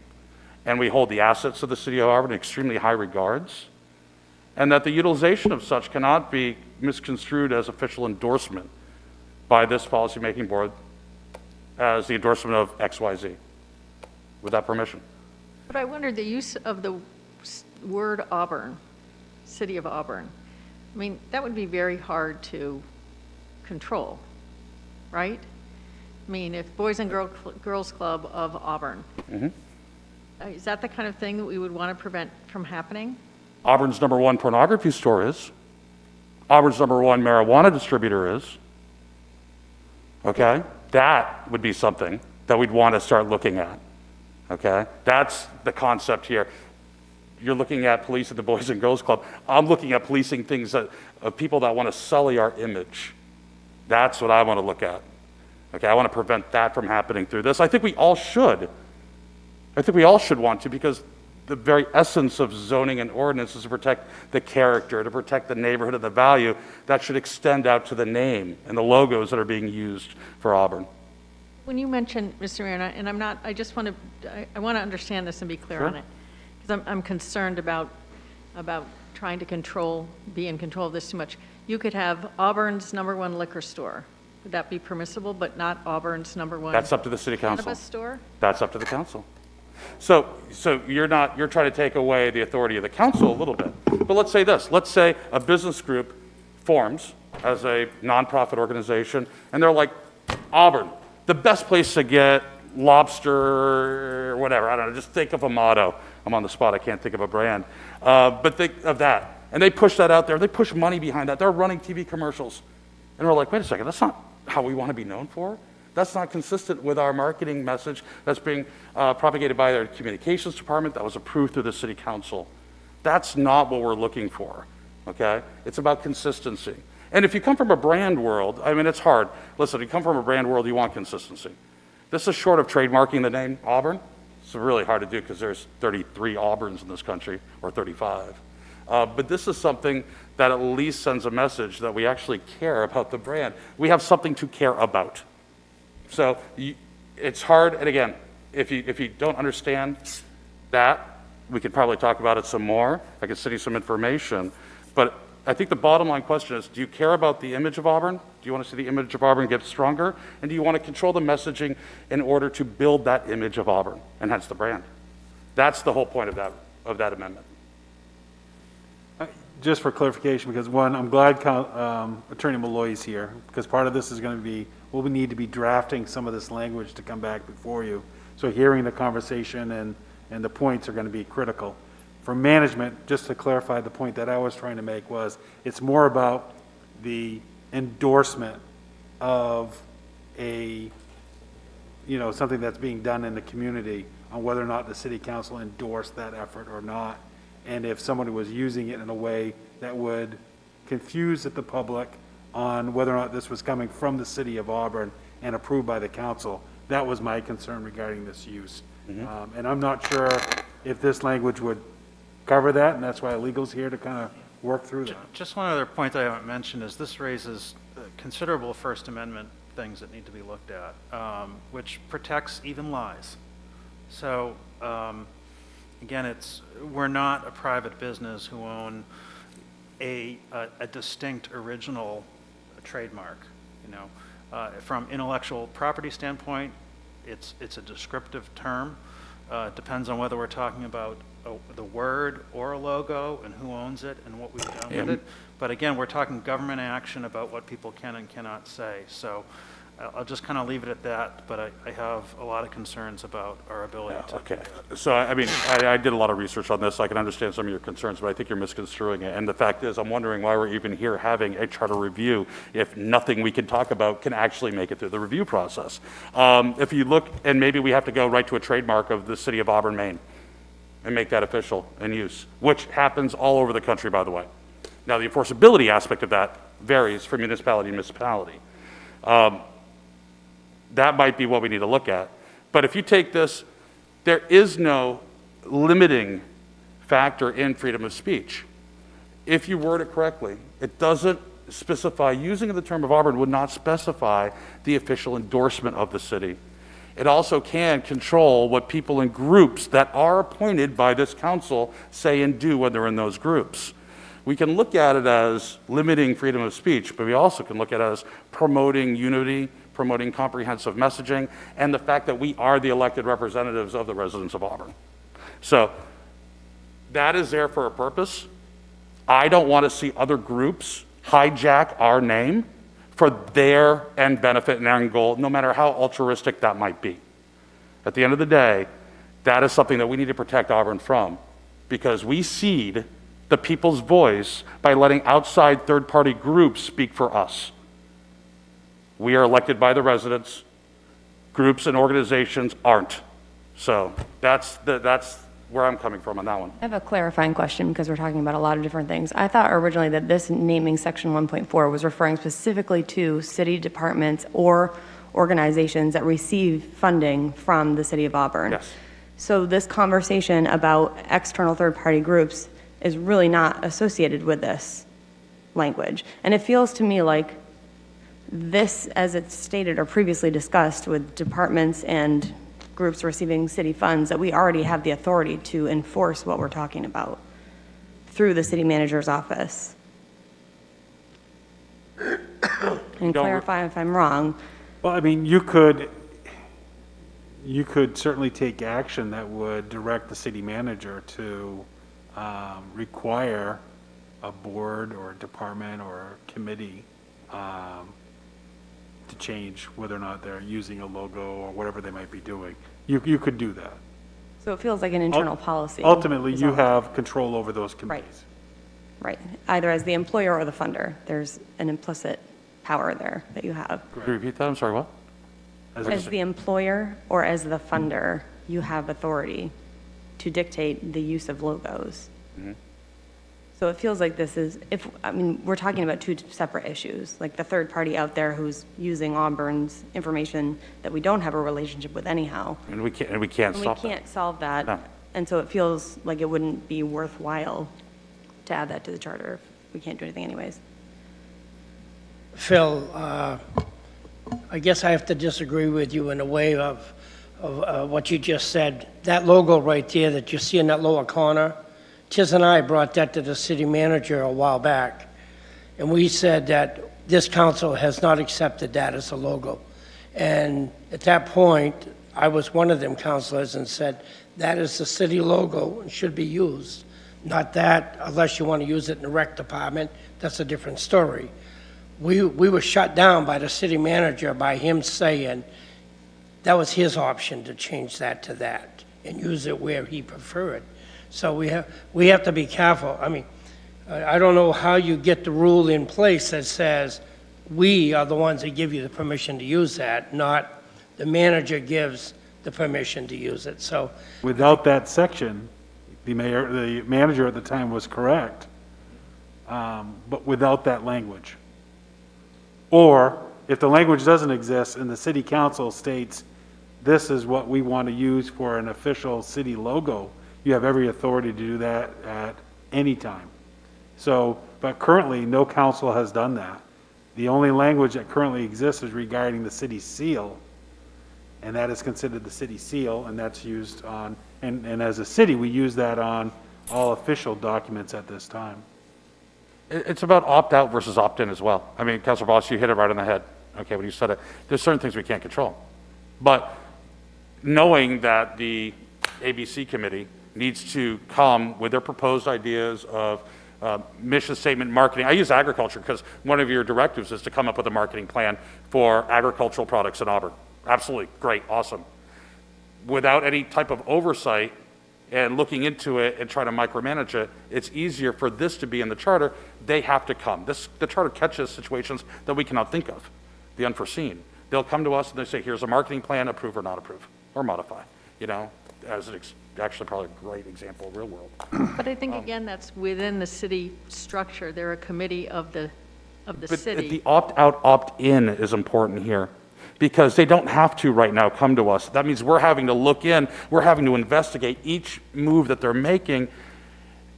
and we hold the assets of the city of Auburn in extremely high regards, and that the utilization of such cannot be misconstrued as official endorsement by this policymaking board as the endorsement of XYZ, with that permission. But I wonder, the use of the word Auburn, City of Auburn, I mean, that would be very hard to control, right? I mean, if Boys and Girls Club of Auburn, is that the kind of thing that we would want to prevent from happening? Auburn's #1 pornography store is. Auburn's #1 marijuana distributor is. Okay? That would be something that we'd want to start looking at. Okay? That's the concept here. You're looking at policing the Boys and Girls Club. I'm looking at policing things of people that want to sully our image. That's what I want to look at. Okay? I want to prevent that from happening through this. I think we all should. I think we all should want to, because the very essence of zoning and ordinance is to protect the character, to protect the neighborhood and the value that should extend out to the name and the logos that are being used for Auburn. When you mentioned, Mr. Mayor, and I'm not, I just want to, I want to understand this and be clear on Sure. it, because I'm concerned about trying to be in control of this too much. You could have Auburn's #1 liquor store. Would that be permissible, but not Auburn's #1 That's up to the city council. cannabis store? That's up to the council. So you're trying to take away the authority of the council a little bit. But let's say this, let's say a business group forms as a nonprofit organization, and they're like, Auburn, the best place to get lobster, or whatever, I don't know, just think of a motto. I'm on the spot, I can't think of a brand. But think of that. And they push that out there, they push money behind that, they're running TV commercials. And we're like, wait a second, that's not how we want to be known for. That's not consistent with our marketing message that's being propagated by our communications department that was approved through the city council. That's not what we're looking for, okay? It's about consistency. And if you come from a brand world, I mean, it's hard. Listen, if you come from a brand world, you want consistency. This is short of trademarking the name Auburn. It's really hard to do because there's 33 Auburns in this country, or 35. But this is something that at least sends a message that we actually care about the brand. We have something to care about. So it's hard, and again, if you don't understand that, we could probably talk about it some more. I could send you some information. But I think the bottom line question is, do you care about the image of Auburn? Do you want to see the image of Auburn get stronger? And do you want to control the messaging in order to build that image of Auburn, and hence the brand? That's the whole point of that amendment. Just for clarification, because one, I'm glad Attorney Malloy's here, because part of this is going to be, we'll need to be drafting some of this language to come back before you. So hearing the conversation and the points are going to be critical. For management, just to clarify the point that I was trying to make was, it's more about the endorsement of something that's being done in the community on whether or not the city council endorsed that effort or not. And if somebody was using it in a way that would confuse the public on whether or not this was coming from the city of Auburn and approved by the council, that was my concern regarding this use. And I'm not sure if this language would cover that, and that's why legal's here to kind of work through that. Just one other point I haven't mentioned is this raises considerable First Amendment things that need to be looked at, which protects even lies. So, again, we're not a private business who own a distinct original trademark. From intellectual property standpoint, it's a descriptive term. It depends on whether we're talking about the word or a logo and who owns it and what we've done with it. But again, we're talking government action about what people can and cannot say. So I'll just kind of leave it at that, but I have a lot of concerns about our ability to. Okay. So, I mean, I did a lot of research on this. I can understand some of your concerns, but I think you're misconstruing it. And the fact is, I'm wondering why we're even here having a charter review if nothing we can talk about can actually make it through the review process. If you look, and maybe we have to go right to a trademark of the City of Auburn, Maine, and make that official in use, which happens all over the country, by the way. Now, the enforceability aspect of that varies from municipality to municipality. That might be what we need to look at. But if you take this, there is no limiting factor in freedom of speech. If you word it correctly, it doesn't specify, using the term of Auburn would not specify the official endorsement of the city. It also can control what people in groups that are appointed by this council say and do when they're in those groups. We can look at it as limiting freedom of speech, but we also can look at it as promoting unity, promoting comprehensive messaging, and the fact that we are the elected representatives of the residents of Auburn. So that is there for a purpose. I don't want to see other groups hijack our name for their end benefit and end goal, no matter how altruistic that might be. At the end of the day, that is something that we need to protect Auburn from, because we cede the people's voice by letting outside third-party groups speak for us. We are elected by the residents. Groups and organizations aren't. So that's where I'm coming from on that one. I have a clarifying question because we're talking about a lot of different things. I thought originally that this naming section 1.4 was referring specifically to city departments or organizations that receive funding from the city of Auburn. Yes. So this conversation about external third-party groups is really not associated with this language. And it feels to me like this, as it's stated or previously discussed with departments and groups receiving city funds, that we already have the authority to enforce what we're talking about through the city manager's office. And clarify if I'm wrong. Well, I mean, you could you could certainly take action that would direct the city manager to require a board or a department or a committee to change whether or not they're using a logo or whatever they might be doing. You could do that. So it feels like an internal policy. Ultimately, is you all. have control over those committees. Right, either as the employer or the funder. There's an implicit power there that you have. Could you repeat that? I'm sorry, what? As the employer or as the funder, you have authority to dictate the use of logos. So it feels like this is, we're talking about two separate issues, like the third party out there who's using Auburn's information that we don't have a relationship with anyhow. And we can't And stop we that. can't solve that. No. And so it feels like it wouldn't be worthwhile to add that to the charter if we can't do anything anyways. Phil, I guess I have to disagree with you in a way of what you just said. That logo right there that you see in that lower corner, Tiz and I brought that to the city manager a while back, and we said that this council has not accepted that as a logo. And at that point, I was one of them councilors and said, that is the city logo and should be used. Not that, unless you want to use it in the rec department, that's a different story. We were shut down by the city manager by him saying that was his option to change that to that and use it where he preferred. So we have to be careful. I mean, I don't know how you get the rule in place that says we are the ones that give you the permission to use that, not the manager gives the permission to use it. So Without that section, the manager at the time was correct, but without that language. Or if the language doesn't exist and the city council states, this is what we want to use for an official city logo, you have every authority to do that at any time. So, but currently, no council has done that. The only language that currently exists is regarding the city seal, and that is considered the city seal, and that's used on, and as a city, we use that on all official documents at this time. It's about opt-out versus opt-in as well. I mean, Councilor Boss, you hit it right on the head, okay, when you said it. There's certain things we can't control. But knowing that the ABC committee needs to come with their proposed ideas of mission statement marketing. I use agriculture because one of your directives is to come up with a marketing plan for agricultural products in Auburn. Absolutely, great, awesome. Without any type of oversight and looking into it and trying to micromanage it, it's easier for this to be in the charter. They have to come. The charter catches situations that we cannot think of, the unforeseen. They'll come to us and they say, here's a marketing plan, approve or not approve, or modify, as actually probably a great example of real world. But I think, again, that's within the city structure. They're a committee of the But city. the opt-out, opt-in is important here, because they don't have to right now come to us. That means we're having to look in, we're having to investigate each move that they're making,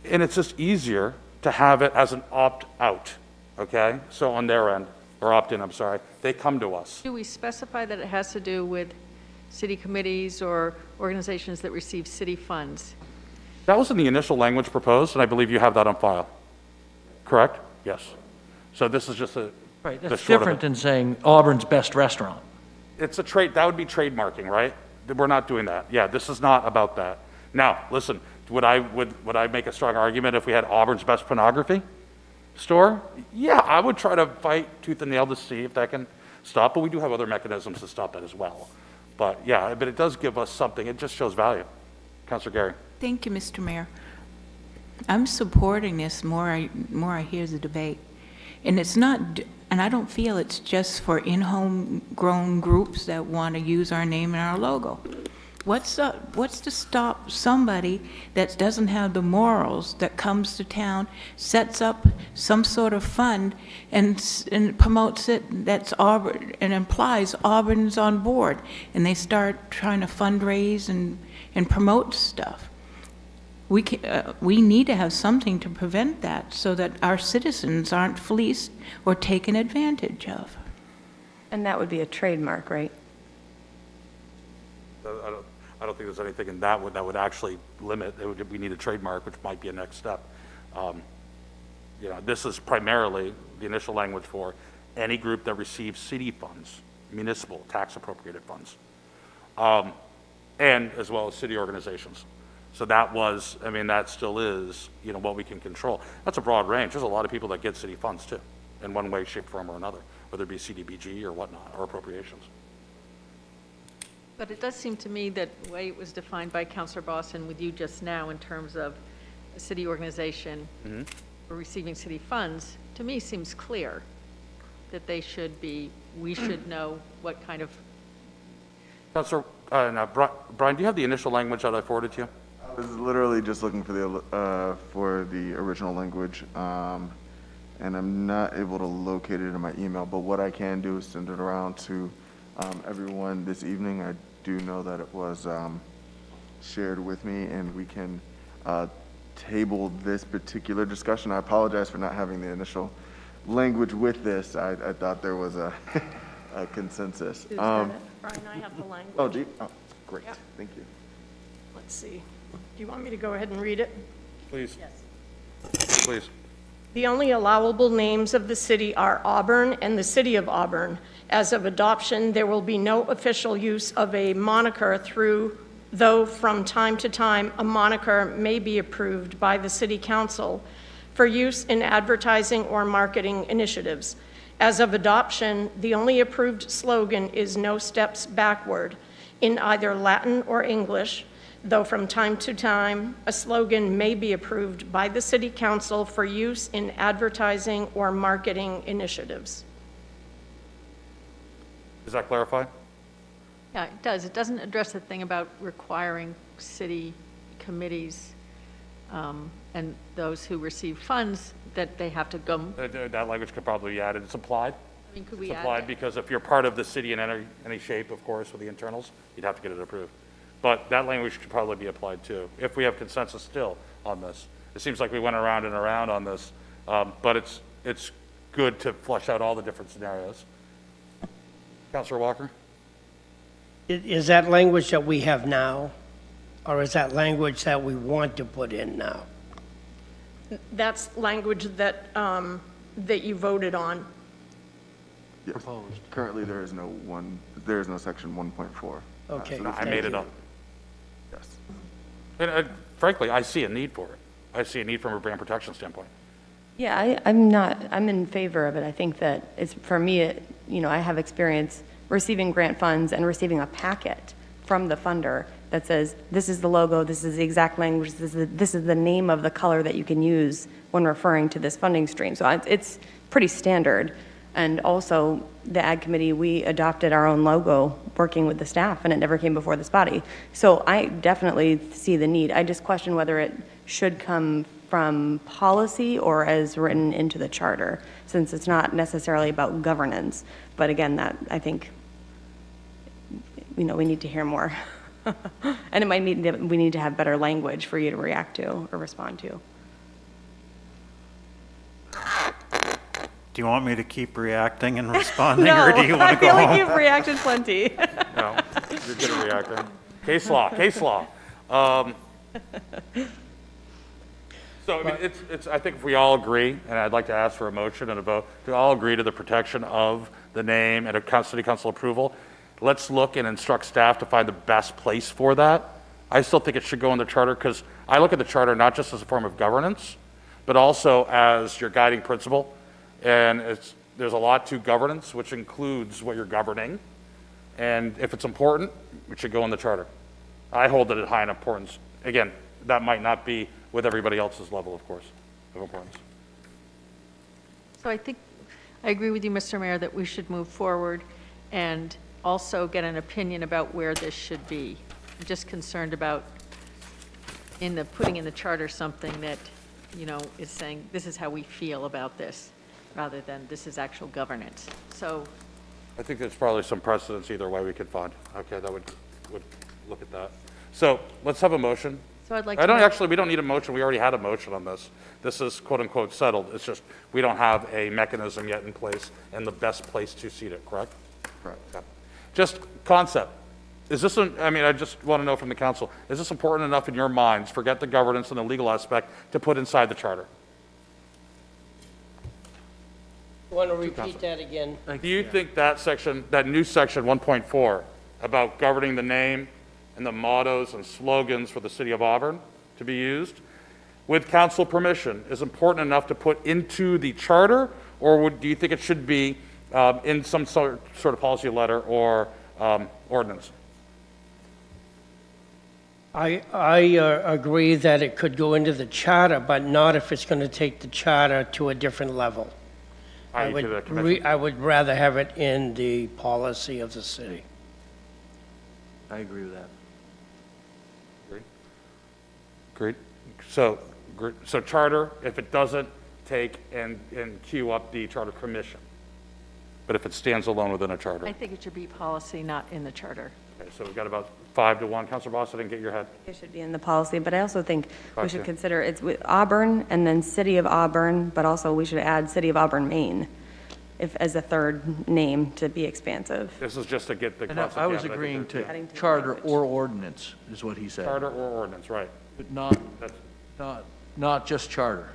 and it's just easier to have it as an opt-out, okay? So on their end, or opt-in, I'm sorry, they come to us. Do we specify that it has to do with city committees or organizations that receive city funds? That was in the initial language proposed, and I believe you have that on file. Correct? Yes. So this is just Right, the that's short of different it. than saying Auburn's best restaurant. It's a trade, that would be trademarking, right? We're not doing that. Yeah, this is not about that. Now, listen, would I make a strong argument if we had Auburn's best pornography store? Yeah, I would try to fight tooth and nail to see if that can stop, but we do have other mechanisms to stop that as well. But yeah, but it does give us something. It just shows value. Councilor Gary. Thank you, Mr. Mayor. I'm supporting this more I hear the debate. And it's not, and I don't feel it's just for in-home grown groups that want to use our name and our logo. What's to stop somebody that doesn't have the morals, that comes to town, sets up some sort of fund and promotes it, that's Auburn, and implies Auburn's on board, and they start trying to fundraise and promote stuff. We need to have something to prevent that so that our citizens aren't fleeced or taken advantage of. And that would be a trademark, right? I don't think there's anything in that would actually limit. We need a trademark, which might be a next step. This is primarily the initial language for any group that receives city funds, municipal tax appropriated funds. and as well as city organizations. So that was, I mean, that still is, you know, what we can control. That's a broad range. There's a lot of people that get city funds too, in one way, shape, form, or another, whether it be CDBG or whatnot, or appropriations. But it does seem to me that the way it was defined by Councilor Boston with you just now in terms of a city organization for receiving city funds, to me seems clear that they should be, we should know what kind of, Councilor, now, Brian, do you have the initial language that I forwarded to you? I was literally just looking for the original language, and I'm not able to locate it in my email, but what I can do is send it around to everyone this evening. I do know that it was shared with me, and we can table this particular discussion. I apologize for not having the initial language with this. I thought there was a consensus. Is that it? Brian, I have the language. Oh, gee. Oh, great. Yep. Thank you. Let's see. Do you want me to go ahead and read it? Please. Yes. Please. The only allowable names of the city are Auburn and the City of Auburn. As of adoption, there will be no official use of a moniker though from time to time a moniker may be approved by the City Council for use in advertising or marketing initiatives. As of adoption, the only approved slogan is "No Steps Backward" in either Latin or English, though from time to time, a slogan may be approved by the City Council for use in advertising or marketing initiatives. Does that clarify? yeah, it does. It doesn't address the thing about requiring city committees and those who receive funds that they have to go. That language could probably be added. It's applied. I mean, could we It's add applied that? because if you're part of the city in any shape, of course, with the internals, you'd have to get it approved. But that language could probably be applied too, if we have consensus still on this. It seems like we went around and around on this, but it's good to flesh out all the different scenarios. Councilor Walker? Is that language that we have now, or is that language that we want to put in now? That's language that, that you voted on. Yes. Currently, there is no section 1.4. Okay. I made it up. Yes. And frankly, I see a need for it. I see a need from a brand protection standpoint. Yeah, I'm in favor of it. I think that it's, for me, I have experience receiving grant funds and receiving a packet from the funder that says, this is the logo, this is the exact language, this is the name of the color that you can use when referring to this funding stream. So it's pretty standard. And also, the Ag Committee, we adopted our own logo working with the staff, and it never came before this body. So I definitely see the need. I just question whether it should come from policy or as written into the charter, since it's not necessarily about governance. But again, that, I think, we need to hear more. And we need to have better language for you to react to or respond to. Do you want me to keep reacting and responding, or do you want to go I feel home? like you've reacted plenty. No, you're good at reacting. Case law. So, I mean, I think if we all agree, and I'd like to ask for a motion and a vote, to all agree to the protection of the name and a city council approval, let's look and instruct staff to find the best place for that. I still think it should go in the charter, because I look at the charter not just as a form of governance, but also as your guiding principle. And there's a lot to governance, which includes what you're governing. And if it's important, it should go in the charter. I hold it at high importance. Again, that might not be with everybody else's level, of course, of importance. So I think, I agree with you, Mr. Mayor, that we should move forward and also get an opinion about where this should be. I'm just concerned about putting in the charter something that, is saying, this is how we feel about this, rather than this is actual governance. So, I think there's probably some precedents either way we could find. Okay, that would look at that. So let's have a motion. so I'd like to. We don't need a motion. We already had a motion on this. This is quote unquote settled. It's just, we don't have a mechanism yet in place and the best place to seat it, correct? Correct. Okay. Just concept. Is this, I just want to know from the council, is this important enough in your minds, forget the governance and the legal aspect, to put inside the charter? Want to repeat that again? Do you think that section, that new section 1.4 about governing the name and the mottos and slogans for the city of Auburn to be used, with council permission, is important enough to put into the charter, or do you think it should be in some sort of policy letter or ordinance? I agree that it could go into the charter, but not if it's going to take the charter to a different level. I to the commission. I would rather have it in the policy of the city. I agree with that. Great. So charter, if it doesn't take and queue up the charter commission, but if it stands alone within a charter. I think it should be policy, not in the charter. Okay, so we've got about 5-1. Councilor Boss, I didn't get your head. It should be in the policy, but I also think we Okay. should consider it's with Auburn and then City of Auburn, but also we should add City of Auburn, Maine, as a third name to be expansive. This is just to get the And concept. I was yeah, but I agreeing think that- to charter or ordinance, is what he said. Charter or ordinance, right. But not, That's, not just charter.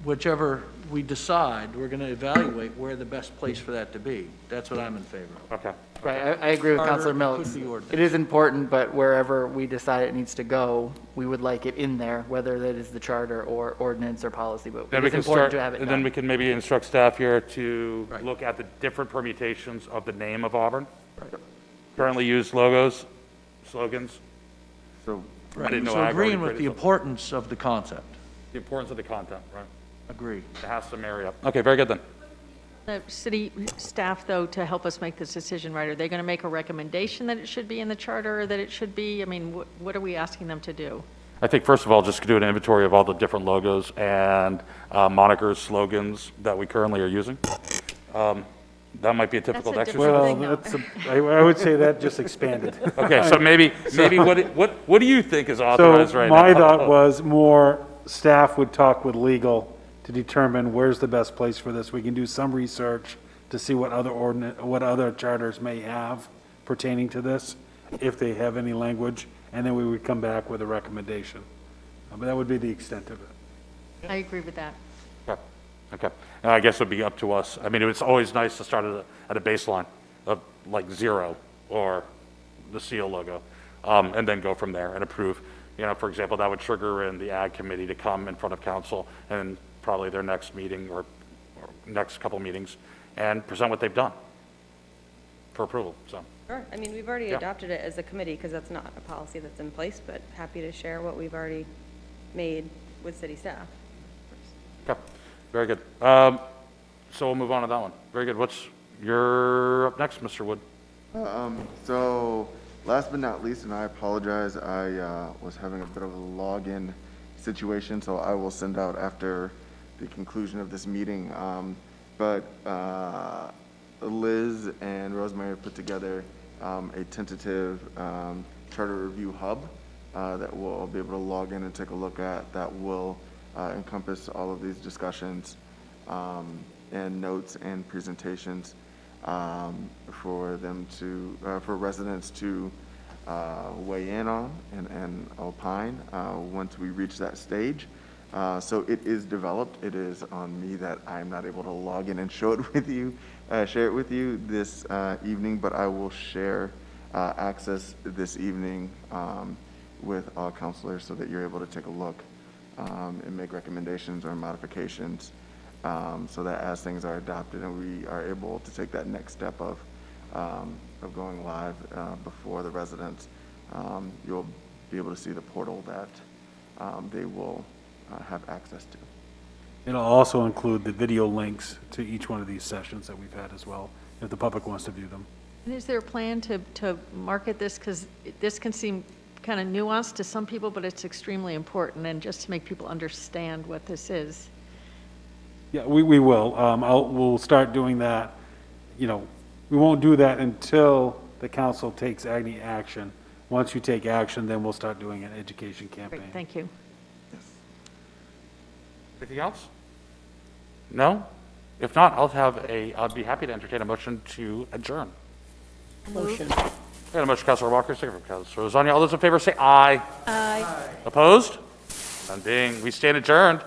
Whichever we decide, we're going to evaluate where the best place for that to be. That's what I'm in favor of. okay. Right, I agree with Charter, Councilor it Mills. could be ordinance. It is important, but wherever we decide it needs to go, we would like it in there, whether that is the charter or ordinance or policy, but Then we it's can important start, to have it and then done. we can maybe instruct staff here to Right. look at the different permutations of the name of Auburn. Currently used logos, slogans, So, I didn't know So Ag already agreeing with created the something. importance of the concept. the importance of the content, right? Agree. It has to marry up. Okay, very good then. The city staff, though, to help us make this decision right, are they going to make a recommendation that it should be in the charter or that it should be? I mean, what are we asking them to do? I think first of all, just do an inventory of all the different logos and monikers, slogans that we currently are using. That might be a difficult That's a exercise. different Well, I would say that just expanded. Okay, so maybe what do you think is authorized So right now? my thought was more staff would talk with legal to determine where's the best place for this. We can do some research to see what other charters may have pertaining to this, if they have any language, and then we would come back with a recommendation. But that would be the extent of it. I agree with that. Okay, okay. And I guess it would be up to us. I mean, it's always nice to start at a baseline of like 0 or the seal logo, and then go from there and approve. You know, for example, that would trigger in the Ag Committee to come in front of council and probably their next meeting or next couple meetings and present what they've done for approval, so. Sure. I mean, we've already Yeah. adopted it as a committee because that's not a policy that's in place, but happy to share what we've already made with city staff. Okay, very good. So we'll move on to that one. Very good. You're up next, Mr. Wood. So, last but not least, and I apologize, I was having a bit of a login situation, so I will send out after the conclusion of this meeting. But Liz and Rosemary put together a tentative charter review hub that we'll be able to log in and take a look at, that will encompass all of these discussions and notes and presentations for them to, for residents to weigh in on and opine once we reach that stage. So it is developed. It is on me that I'm not able to log in and show it with you, share it with you this evening, but I will share access this evening with all counselors so that you're able to take a look and make recommendations or modifications, so that as things are adopted and we are able to take that next step of going live before the residents, you'll be able to see the portal that they will have access to. It'll also include the video links to each one of these sessions that we've had as well, if the public wants to view them. And is there a plan to market this? Because this can seem kind of nuanced to some people, but it's extremely important, and just to make people understand what this is. Yeah, we will. We'll start doing that. You know, we won't do that until the council takes any action. Once you take action, then we'll start doing an education campaign. Great, thank you. Anything else? No? If not, I'd be happy to entertain a motion to adjourn. Motion. I got a motion, Councilor Walker, second from Councilor Zania. All those in favor say aye. Aye. Opposed? None being, we stand adjourned.